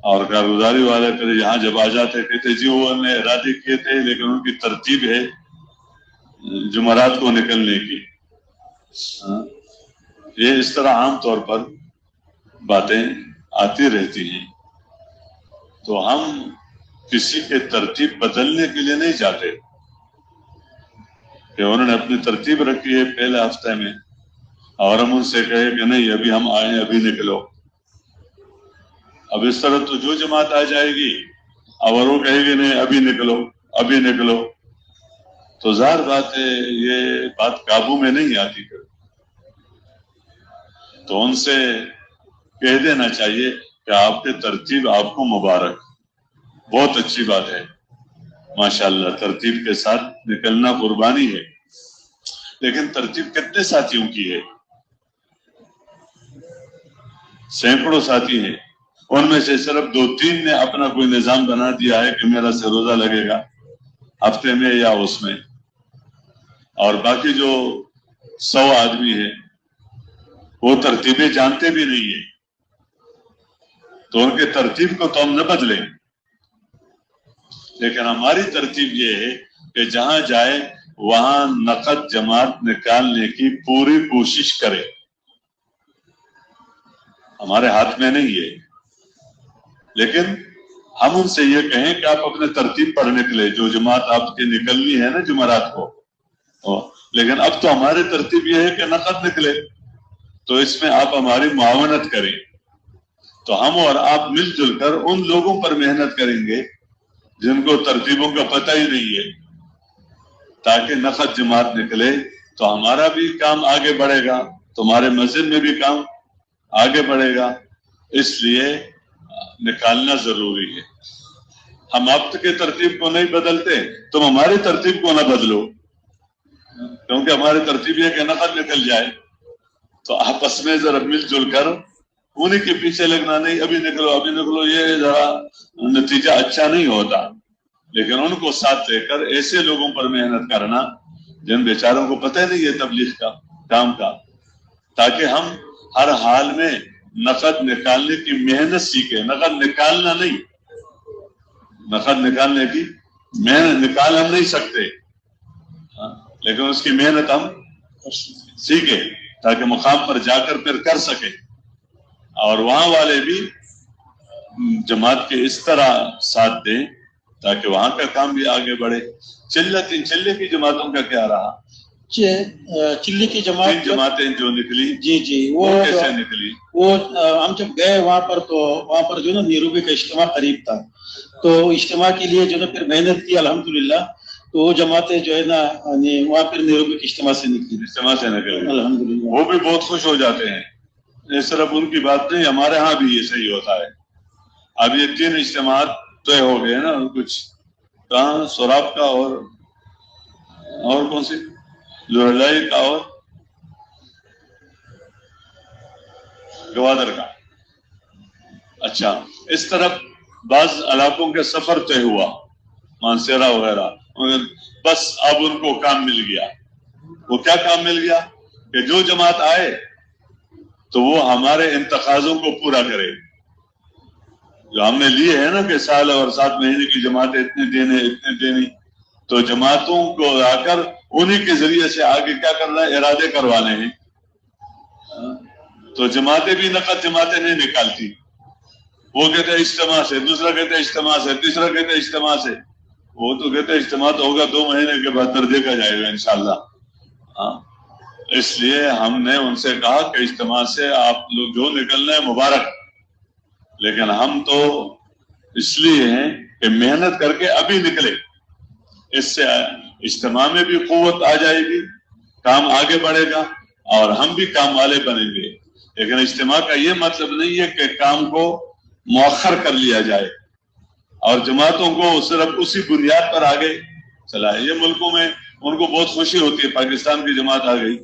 اور کارگزاری والے پھر یہاں جب آ جاتے کہتے جی وہ نے ارادے کیے تھے لیکن ان کی ترتیب ہے جمعرات کو نکلنے کی. یہ اس طرح عام طور پر باتیں آتی رہتی ہیں. تو ہم کسی کے ترتیب بدلنے کے لیے نہیں چاہتے کہ انہوں نے اپنی ترتیب رکھی ہے پہلے ہفتے میں اور ہم ان سے کہے کہ نہیں ابھی ہم آئے ابھی نکلو. اب اس طرح تو جو جماعت آ جائے گی اور وہ کہے گی نہیں ابھی نکلو ابھی نکلو تو ظاہر بات ہے یہ بات قابو میں نہیں آتی. تو ان سے کہہ دینا چاہیے کہ آپ کے ترتیب آپ کو مبارک، بہت اچھی بات ہے ماشاءاللہ. ترتیب کے ساتھ نکلنا قربانی ہے لیکن ترتیب کتنے ساتھیوں کی ہے؟ سینکڑوں ساتھی ہیں، ان میں سے صرف 2-3 نے اپنا کوئی نظام بنا دیا ہے کہ میرا سے روزہ لگے گا ہفتے میں یا اس میں، اور باقی جو 100 آدمی ہیں وہ ترتیبیں جانتے بھی نہیں ہیں. تو ان کے ترتیب کو تو ہم نہ بدلیں لیکن ہماری ترتیب یہ ہے کہ جہاں جائے وہاں نقد جماعت نکالنے کی پوری کوشش کرے. ہمارے ہاتھ میں نہیں ہے لیکن ہم ان سے یہ کہیں کہ آپ اپنے ترتیب پر نکلے جو جماعت آپ کی نکلنی ہے نا جمعرات کو. لیکن اب تو ہماری ترتیب یہ ہے کہ نقد نکلے تو اس میں آپ ہماری معاونت کریں. تو ہم اور آپ مل جل کر ان لوگوں پر محنت کریں گے جن کو ترتیبوں کا پتہ ہی نہیں ہے, تاکہ نقد جماعت نکلے تو ہمارا بھی کام آگے بڑھے گا, تمہارے مسجد میں بھی کام آگے بڑھے گا. اس لیے نکالنا ضروری ہے. ہم آپ کے ترتیب کو نہیں بدلتے, تم ہماری ترتیب کو نہ بدلو, کیونکہ ہماری ترتیب یہ کہ نقد نکل جائے. تو آپس میں ذرا مل جل کر انہیں کے پیچھے لگنا نہیں, ابھی نکلو, یہ ذرا نتیجہ اچھا نہیں ہوتا. لیکن ان کو ساتھ لے کر ایسے لوگوں پر محنت کرنا جن بیچاروں کو پتہ نہیں ہے تبلیغ کا کام کا, تاکہ ہم ہر حال میں نقد نکالنے کی محنت سیکھیں. نقد نکالنا نہیں, نقد نکالنے کی محنت نکال ہم نہیں سکتے, لیکن اس کی محنت ہم سیکھیں تاکہ مقام پر جا کر پھر کر سکیں. اور وہاں والے بھی جماعت کے اس طرح ساتھ دیں تاکہ وہاں کا کام بھی آگے بڑھے. چلے کی جماعتوں کا کیا رہا؟ چلی کی جماعت جماعتیں جو نکلی, جی وہ کیسے نکلی؟ وہ ہم جب گئے وہاں پر تو وہاں پر جو نا نیروبی کا اجتماع قریب تھا, تو اجتماع کے لیے جو نا پھر محنت کی الحمدللہ. تو وہ جماعتیں جو ہے نا وہاں پھر نیروبی کے اجتماع سے نکلی الحمدللہ. وہ بھی بہت خوش ہو جاتے ہیں. اس طرف ان کی بات نہیں, ہمارے ہاں بھی یہ صحیح ہوتا ہے. اب یہ 3 اجتماعات طے ہو گئے نا, کچھ کہاں سوراب کا اور کون سی لوہلائی کا اور گوادر کا. اچھا, اس طرف بعض علاقوں کے سفر طے ہوا, مانسیرا وغیرہ, بس اب ان کو کام مل گیا. وہ کیا کام مل گیا کہ جو جماعت آئے تو وہ ہمارے انتقاضوں کو پورا کرے. جو ہم نے لیے ہیں نا کہ سال اور 7 مہینے کی جماعتیں اتنے دینی, تو جماعتوں کو آ کر انہی کے ذریعے سے آگے کیا کرنا ہے, ارادے کروانے ہیں. تو جماعتیں بھی نقد جماعتیں نہیں نکالتی. وہ کہتے ہیں اجتماع سے, دوسرا کہتے ہیں اجتماع سے, تیسرا کہتے ہیں اجتماع سے. وہ تو کہتے ہیں اجتماع تو ہوگا 2 مہینے کے بعد پھر دیکھا جائے گا انشاءاللہ. اس لیے ہم نے ان سے کہا کہ اجتماع سے آپ لوگ جو نکلنا ہے مبارک, لیکن ہم تو اس لیے ہیں کہ محنت کر کے ابھی نکلے. اس سے اجتماع میں بھی قوت آ جائے گی, کام آگے بڑھے گا اور ہم بھی کام والے بنیں گے. لیکن اجتماع کا یہ مطلب نہیں ہے کہ کام کو مؤخر کر لیا جائے اور جماعتوں کو صرف اسی بنیاد پر آگے چلائے. یہ ملکوں میں ان کو بہت خوشی ہوتی ہے, پاکستان کی جماعت آ گئی,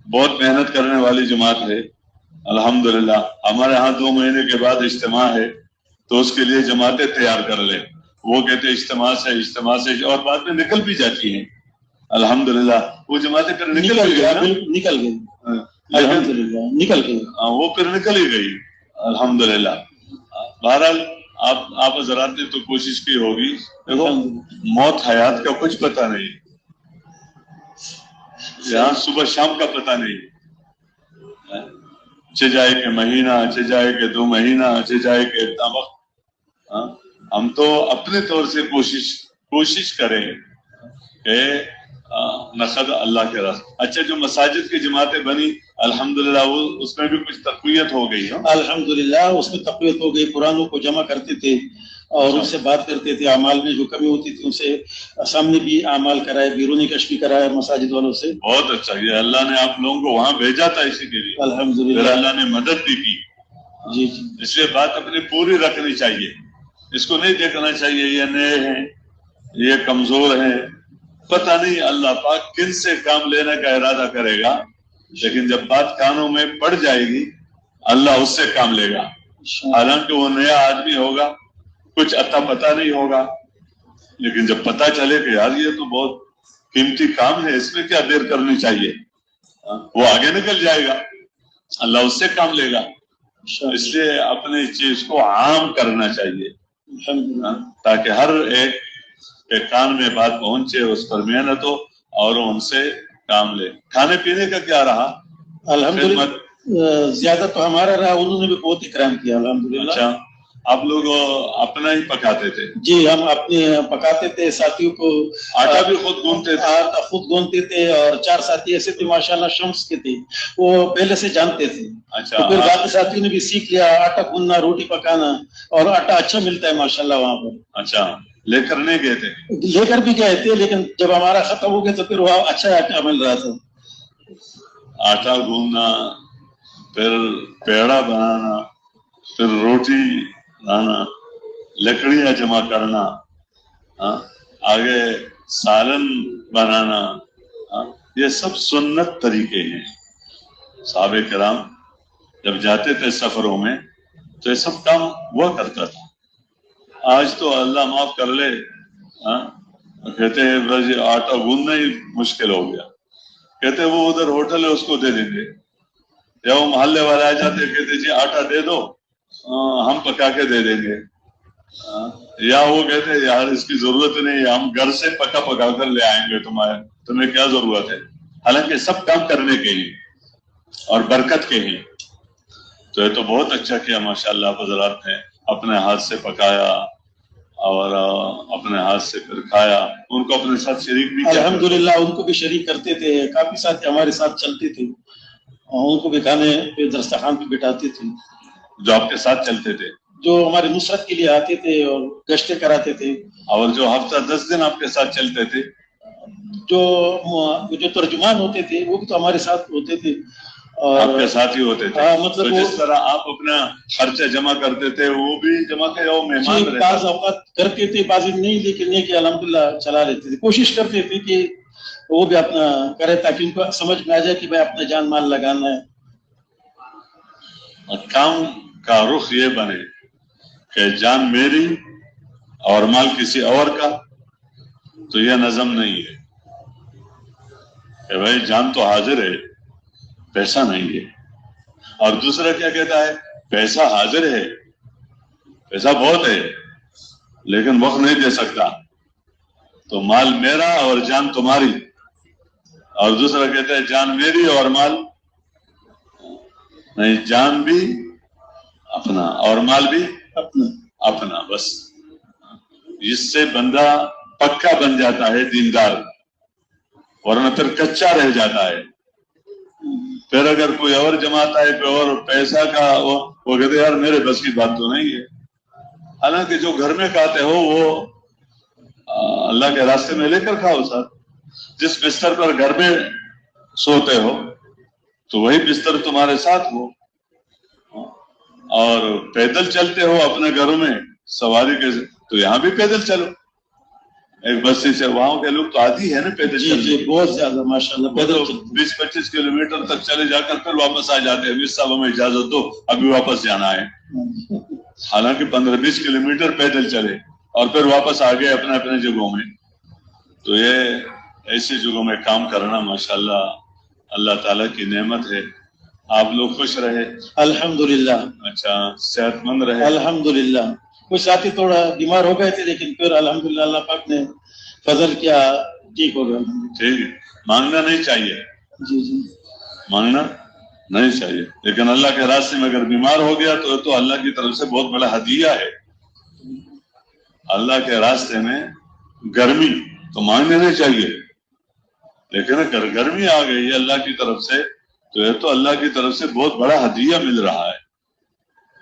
بہت محنت کرنے والی جماعت ہے الحمدللہ. ہمارے ہاں 2 مہینے کے بعد اجتماع ہے, تو اس کے لیے جماعتیں تیار کر لیں. وہ کہتے اجتماع سے اور بعد میں نکل بھی جاتی ہیں الحمدللہ. وہ جماعتیں پھر نکل گئی الحمدللہ, نکل گئی. وہ پھر نکل ہی گئی الحمدللہ. بہرحال آپ حضرات نے تو کوشش کی ہوگی. دیکھو موت حیات کا کچھ پتہ نہیں, یہاں صبح شام کا پتہ نہیں. چھ جائے کہ مہینہ, چھ جائے کہ 2 مہینہ, چھ جائے کہ اتنا وقت. ہم تو اپنے طور سے کوشش کریں کہ نقد اللہ کے راستے. اچھا, جو مساجد کی جماعتیں بنی الحمدللہ, وہ اس میں بھی کچھ تقویت ہو گئی ہے الحمدللہ. اس میں تقویت ہو گئی. قرآنوں کو جمع کرتے تھے اور ان سے بات کرتے تھے. اعمال میں جو کمی ہوتی تھی ان سے سامنے بھی اعمال کرائے, بیرونی کشف بھی کرائے مساجد والوں سے. بہت اچھا. یہ اللہ نے آپ لوگوں کو وہاں بھیجا تھا اسی کے لیے الحمدللہ. اللہ نے مدد بھی کی. جی. اس لیے بات اپنی پوری رکھنی چاہیے. اس کو نہیں دیکھنا چاہیے یہ نئے ہیں, یہ کمزور ہیں. پتہ نہیں اللہ پاک کن سے کام لینے کا ارادہ کرے گا, لیکن جب بات کانوں میں پڑ جائے گی اللہ اس سے کام لے گا. حالانکہ وہ نیا آدمی ہوگا, کچھ اتا پتہ نہیں ہوگا, لیکن جب پتہ چلے کہ یار یہ تو بہت قیمتی کام ہے, اس میں کیا دیر کرنی چاہیے, وہ آگے نکل جائے گا, اللہ اس سے کام لے گا. اس لیے اپنی چیز کو عام کرنا چاہیے تاکہ ہر ایک کے کان میں بات پہنچے, اس پر محنت ہو اور ان سے کام لے. کھانے پینے کا کیا رہا؟ الحمدللہ زیادہ تو ہمارا رہا, انہوں نے بھی بہت اکرام کیا الحمدللہ. اچھا, آپ لوگ اپنا ہی پکاتے تھے؟ جی ہم اپنے پکاتے تھے، ساتھیوں کو آٹا بھی خود گوندتے تھے؟ آٹا خود گوندتے تھے، اور 4 ساتھی ایسے تھے ماشاءاللہ شمس کے تھے، وہ پہلے سے جانتے تھے۔ اچھا، تو پھر باقی ساتھیوں نے بھی سیکھ لیا آٹا گوندنا، روٹی پکانا، اور آٹا اچھا ملتا ہے ماشاءاللہ وہاں پر۔ اچھا، لے کر نہیں گئے تھے؟ لے کر بھی گئے تھے، لیکن جب ہمارا ختم ہو گیا تو پھر وہاں اچھا آٹا مل رہا تھا۔ آٹا گوندنا، پھر پیڑا بنانا، پھر روٹی بنانا، لکڑیاں جمع کرنا، آگے سالن بنانا، یہ سب سنت طریقے ہیں۔ صحابہ کرام جب جاتے تھے سفروں میں تو یہ سب کام ہوا کرتا تھا۔ آج تو اللہ معاف کر لے، کہتے ہیں بس آٹا گوندنا ہی مشکل ہو گیا، کہتے ہیں وہ ادھر ہوٹل ہے اس کو دے دیں گے، یا وہ محلے والے آ جاتے کہتے جی آٹا دے دو ہم پکا کے دے دیں گے، یا وہ کہتے ہیں یار اس کی ضرورت نہیں، ہم گھر سے پکا کر لے آئیں گے، تمہیں کیا ضرورت ہے؟ حالانکہ سب کام کرنے کے ہیں اور برکت کے ہیں۔ تو یہ تو بہت اچھا کیا ماشاءاللہ حضرات نے، اپنے ہاتھ سے پکایا اور اپنے ہاتھ سے پھر کھایا، ان کو اپنے ساتھ شریک بھی کیا؟ الحمدللہ ان کو بھی شریک کرتے تھے، کافی ساتھی ہمارے ساتھ چلتے تھے، ان کو بھی کھانے پہ دسترخوان پہ بٹھاتے تھے، جو آپ کے ساتھ چلتے تھے، جو ہماری نصرت کے لیے آتے تھے اور گشتیں کراتے تھے، اور جو ہفتہ 10 دن آپ کے ساتھ چلتے تھے، جو ترجمان ہوتے تھے وہ بھی تو ہمارے ساتھ ہوتے تھے، اور آپ کے ساتھ ہی ہوتے تھے۔ مطلب تو جس طرح آپ اپنا خرچہ جمع کرتے تھے وہ بھی جمع کیا، وہ مہمان رہتے؟ بعض اوقات کرتے تھے، بعض نہیں، لیکن یہ کہ الحمدللہ چلا لیتے تھے، کوشش کرتے تھے کہ وہ بھی اپنا کرے تاکہ ان کو سمجھ میں آ جائے کہ بھائی اپنا جان مال لگانا ہے۔ اور کام کا رخ یہ بنے کہ جان میری اور مال کسی اور کا، تو یہ نظم نہیں ہے کہ بھائی جان تو حاضر ہے، پیسہ نہیں ہے۔ اور دوسرا کیا کہتا ہے؟ پیسہ حاضر ہے، پیسہ بہت ہے لیکن وقت نہیں دے سکتا، تو مال میرا اور جان تمہاری۔ اور دوسرا کہتا ہے جان میری اور مال نہیں، جان بھی اپنا اور مال بھی اپنا، بس اس سے بندہ پکا بن جاتا ہے، دیندار، ورنہ پھر کچا رہ جاتا ہے۔ پھر اگر کوئی اور جماتا ہے، کوئی اور پیسہ کا، وہ کہتے ہیں یار میرے بس کی بات تو نہیں ہے۔ حالانکہ جو گھر میں کھاتے ہو وہ اللہ کے راستے میں لے کر کھاؤ ساتھ۔ جس بستر پر گھر میں سوتے ہو تو وہی بستر تمہارے ساتھ ہو، اور پیدل چلتے ہو اپنے گھروں میں سواری کے، تو یہاں بھی پیدل چلو۔ ایک بستی سے وہاں کے لوگ تو عادی ہے نا پیدل چلنے، جی بہت زیادہ ماشاءاللہ پیدل 20-25 کلومیٹر تک چلے جا کر پھر واپس آ جاتے ہیں، صاحب ہمیں اجازت دو ابھی واپس جانا ہے، حالانکہ 15-20 کلومیٹر پیدل چلے اور پھر واپس آ گئے اپنے اپنے جگہوں میں۔ تو یہ ایسی جگہوں میں کام کرنا ماشاءاللہ اللہ تعالیٰ کی نعمت ہے۔ آپ لوگ خوش رہے الحمدللہ، اچھا صحت مند رہے الحمدللہ۔ کچھ ساتھی تھوڑا بیمار ہو گئے تھے لیکن پھر الحمدللہ اللہ پاک نے فضل کیا، ٹھیک ہو گیا۔ ٹھیک ہے، مانگنا نہیں چاہیے، جی مانگنا نہیں چاہیے، لیکن اللہ کے راستے میں اگر بیمار ہو گیا تو اللہ کی طرف سے بہت بڑا ہدیہ ہے۔ اللہ کے راستے میں گرمی تو مانگنے نہیں چاہیے، لیکن اگر گرمی آ گئی ہے اللہ کی طرف سے تو یہ تو اللہ کی طرف سے بہت بڑا ہدیہ مل رہا ہے۔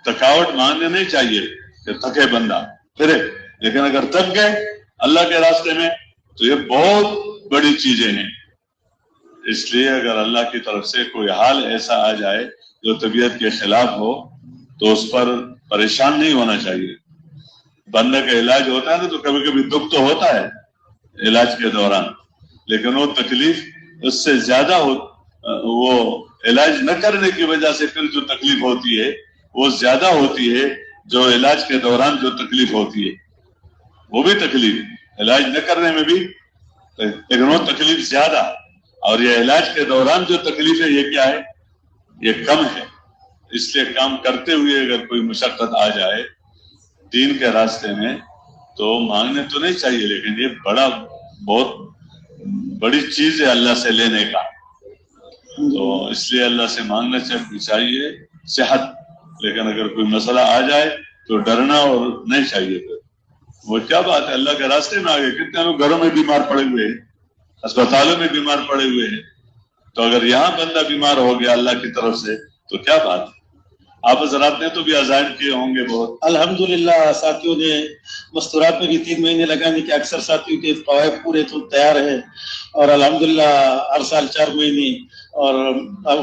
تھکاوٹ مانگنے نہیں چاہیے کہ تھکے بندہ پھرے، لیکن اگر تھک گئے اللہ کے راستے میں تو یہ بہت بڑی چیزیں ہیں۔ اس لیے اگر اللہ کی طرف سے کوئی حال ایسا آ جائے جو طبیعت کے خلاف ہو تو اس پر پریشان نہیں ہونا چاہیے۔ بندے کا علاج ہوتا ہے نا تو کبھی کبھی دکھ تو ہوتا ہے علاج کے دوران، لیکن وہ تکلیف اس سے زیادہ وہ علاج نہ کرنے کی وجہ سے پھر جو تکلیف ہوتی ہے وہ زیادہ ہوتی ہے جو علاج کے دوران جو تکلیف ہوتی ہے۔ وہ بھی تکلیف علاج نہ کرنے میں بھی، لیکن وہ تکلیف زیادہ، اور یہ علاج کے دوران جو تکلیف ہے یہ کیا ہے؟ یہ کم ہے۔ اس لیے کام کرتے ہوئے اگر کوئی مشقت آ جائے دین کے راستے میں تو مانگنے تو نہیں چاہیے، لیکن یہ بہت بڑی چیز ہے اللہ سے لینے کا، تو اس لیے اللہ سے مانگنا چاہیے صحت۔ لیکن اگر کوئی مسئلہ آ جائے تو ڈرنا اور نہیں چاہیے. وہ کیا بات ہے, اللہ کے راستے میں آگے کتنے لوگ گھروں میں بیمار پڑے ہوئے ہیں, اسپتالوں میں بیمار پڑے ہوئے ہیں. تو اگر یہاں بندہ بیمار ہو گیا اللہ کی طرف سے تو کیا بات ہے. آپ حضرات نے تو بھی عزائم کیے ہوں گے بہت. الحمدللہ ساتھیوں نے مستورات میں بھی 3 مہینے لگانے کے اکثر ساتھیوں کے قواعد پورے تو تیار ہے, اور الحمدللہ ہر سال 4 مہینے اور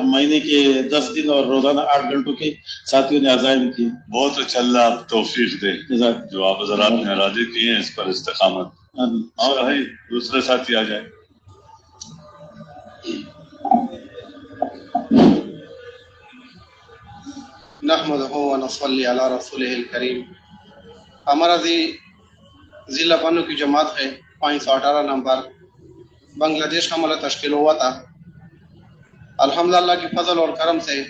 مہینے کے 10 دن اور روزانہ 8 گھنٹوں کے ساتھیوں نے عزائم کیے. بہت اچھا, اللہ آپ توفیق دے. جو آپ حضرات نے ارادے کیے ہیں اس پر استقامت. اور بھائی دوسرے ساتھی آ جائے. نحمده ونصلي على رسوله الكريم. ہمارا ضلع بنو کی جماعت ہے 518 نمبر, بنگلہ دیش کا ہمارا تشکیل ہوا تھا. الحمدللہ کی فضل اور کرم سے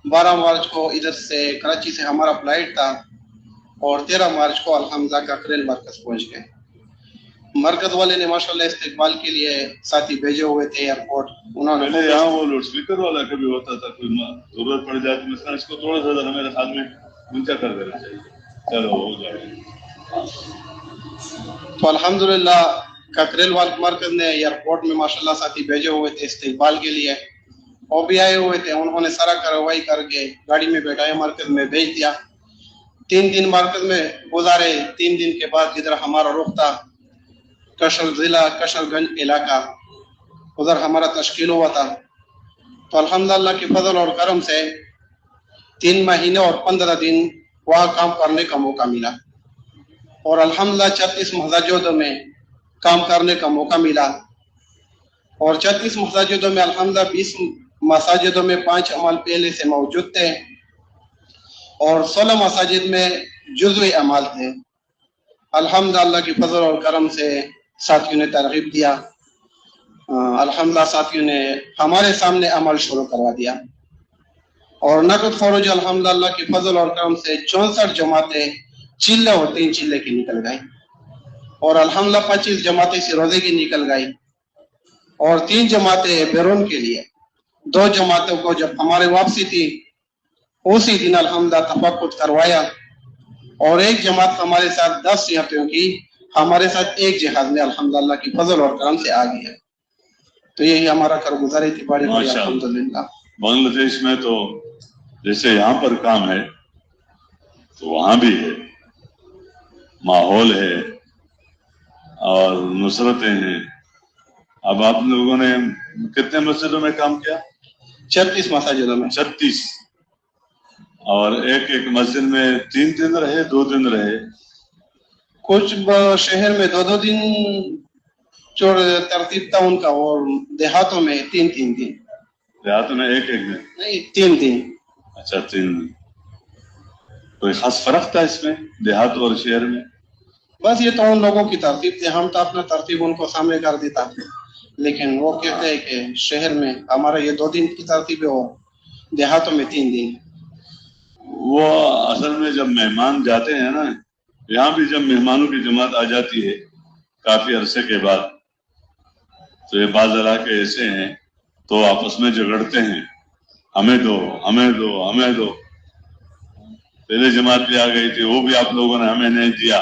12 مارچ کو ادھر سے کراچی سے ہمارا فلائٹ تھا, اور 13 مارچ کو الحمدللہ کا کریل مرکز پہنچ گئے. مرکز والے نے ماشاءاللہ استقبال کے لیے ساتھی بھیجے ہوئے تھے ایئرپورٹ. انہوں نے پہلے یہاں وہ لاؤڈ اسپیکر والا کبھی ہوتا تھا, کوئی ضرورت پڑ جاتی مثلا اس کو تھوڑا سا ذرا میرے خیال میں اونچا کر دینا چاہیے. چلو ہو جائے. تو الحمدللہ ککریل مرکز نے ایئرپورٹ میں ماشاءاللہ ساتھی بھیجے ہوئے تھے استقبال کے لیے. وہ بھی آئے ہوئے تھے, انہوں نے سارا کارروائی کر کے گاڑی میں بیٹھائے, مرکز میں بھیج دیا. 3 دن مرکز میں گزارے. 3 دن کے بعد جدھر ہمارا رخ تھا کشر ضلع کشر گنج علاقہ, ادھر ہمارا تشکیل ہوا تھا. تو الحمدللہ کی فضل اور کرم سے 3 مہینے اور 15 دن وہاں کام کرنے کا موقع ملا, اور الحمدللہ 36 مساجدوں میں کام کرنے کا موقع ملا. اور 36 مساجدوں میں الحمدللہ 20 مساجدوں میں 5 عمل پہلے سے موجود تھے, اور 16 مساجد میں جزوی اعمال تھے. الحمدللہ کی فضل اور کرم سے ساتھیوں نے ترغیب دیا. الحمدللہ ساتھیوں نے ہمارے سامنے عمل شروع کروا دیا, اور نقد فروج الحمدللہ کی فضل اور کرم سے 64 جماعتیں چلے اور 3 چلے کی نکل گئی, اور الحمدللہ 25 جماعتیں روزے کی نکل گئی, اور 3 جماعتیں بیرون کے لیے. 2 جماعتوں کو جب ہمارے واپسی تھی اسی دن الحمدللہ تفقد کروایا, اور 1 جماعت ہمارے ساتھ 10 صحتوں کی ہمارے ساتھ 1 جہاز میں الحمدللہ کی فضل اور کرم سے آ گیا. تو یہی ہمارا کارگزاری تھی بڑی بڑی الحمدللہ. بنگلہ دیش میں تو جیسے یہاں پر کام ہے تو وہاں بھی ہے, ماحول ہے اور نصرتیں ہیں. اب آپ لوگوں نے کتنے مسجدوں میں کام کیا؟ 36 مساجدوں میں. 36. اور ایک مسجد میں 3 دن رہے, 2 دن رہے؟ کچھ شہر میں 2 دن ترتیب تھا ان کا, اور دیہاتوں میں 3 دن. دیہاتوں میں 1 دن نہیں 3 دن. اچھا 3 دن. کوئی خاص فرق تھا اس میں دیہات اور شہر میں؟ بس یہ تو ان لوگوں کی ترتیب تھی, ہم تو اپنا ترتیب ان کو سامنے کر دیتا, لیکن وہ کہتے ہیں کہ شہر میں ہمارا یہ 2 دن کی ترتیب ہے اور دیہاتوں میں 3 دن. وہ اصل میں جب مہمان جاتے ہیں نا, یہاں بھی جب مہمانوں کی جماعت آ جاتی ہے کافی عرصے کے بعد, تو یہ بعض علاقے ایسے ہیں تو آپس میں جھگڑتے ہیں, ہمیں دو ہمیں دو ہمیں دو. پہلے جماعت بھی آ گئی تھی, وہ بھی آپ لوگوں نے ہمیں نہیں دیا.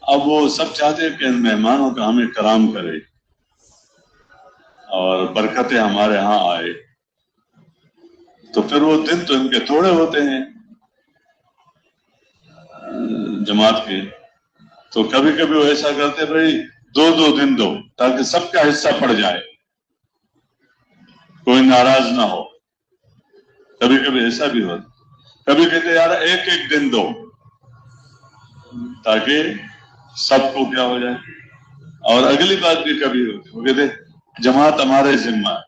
اب وہ سب چاہتے ہیں کہ مہمانوں کا ہمیں کرام کرے اور برکتیں ہمارے ہاں آئے. تو پھر وہ دن تو ان کے تھوڑے ہوتے ہیں جماعت کے, تو کبھی کبھی وہ ایسا کرتے بھائی 2 دن دو تاکہ سب کا حصہ پڑ جائے, کوئی ناراض نہ ہو. کبھی کبھی ایسا بھی ہوتا. کبھی کہتے یار 1 دن دو تاکہ سب کو کیا ہو جائے. اور اگلی بات بھی کبھی ہوتی, وہ کہتے جماعت ہمارے ذمہ ہے,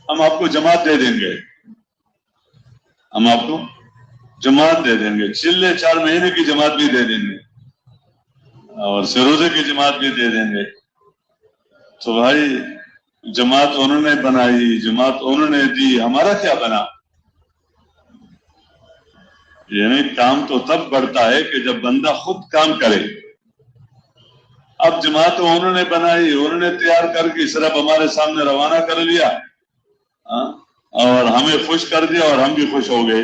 ہم آپ کو جماعت دے دیں گے, ہم آپ کو جماعت دے دیں گے, چلے 4 مہینے کی جماعت بھی دے دیں گے اور سروزے کی جماعت بھی دے دیں گے. تو بھائی جماعت انہوں نے بنائی, جماعت انہوں نے دی, ہمارا کیا بنا؟ یعنی کام تو تب بڑھتا ہے کہ جب بندہ خود کام کرے. اب جماعت انہوں نے بنائی, انہوں نے تیار کر کے صرف ہمارے سامنے روانہ کر لیا اور ہمیں خوش کر دیا اور ہم بھی خوش ہو گئے.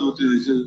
2 3,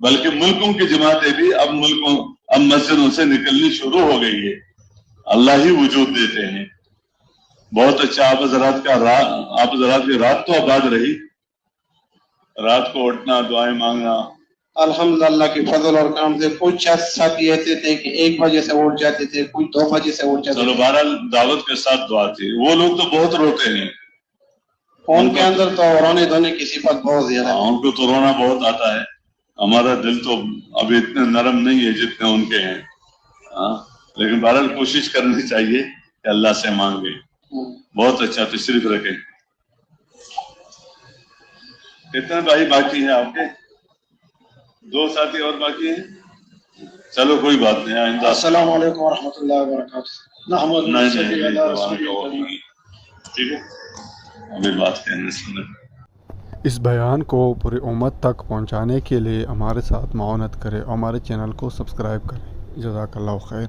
بلکہ ملکوں کی جماعتیں بھی اب مسجدوں سے نکلنی شروع ہو گئی ہے. اللہ ہی وجود دیتے ہیں. بہت اچھا. آپ حضرات کی رات تو آباد رہی. رات کو اٹھنا، دعائیں مانگنا. الحمدللہ کی فضل اور کرم سے کچھ ساتھی ایسے تھے کہ 1 بجے سے اٹھ جاتے تھے، کچھ 2 بجے سے اٹھ جاتے چلو تھے. بہرحال دعوت کے ساتھ دعا تھی. وہ لوگ تو بہت روتے ہیں. ان کے اندر تو رونے دھونے کی صفت بہت زیادہ ہے. ان کو تو رونا بہت آتا ہے. ہمارا دل تو ابھی اتنے نرم نہیں ہے جتنے ان کے ہیں. لیکن بہرحال کوشش کرنی چاہیے کہ اللہ سے مانگے. بہت اچھا. تشریف رکھیں. کتنے بھائی باقی ہیں آپ کے؟ 2 ساتھی اور باقی ہیں. چلو کوئی بات نہیں. آئندہ. السلام علیکم ورحمۃ اللہ وبرکاتہ. ٹھیک ہے. ابھی بات کرنے سنیں. اس بیان کو پوری امت تک پہنچانے کے لیے ہمارے ساتھ معاونت کریں اور ہمارے چینل کو سبسکرائب کریں. جزاک اللہ خیر.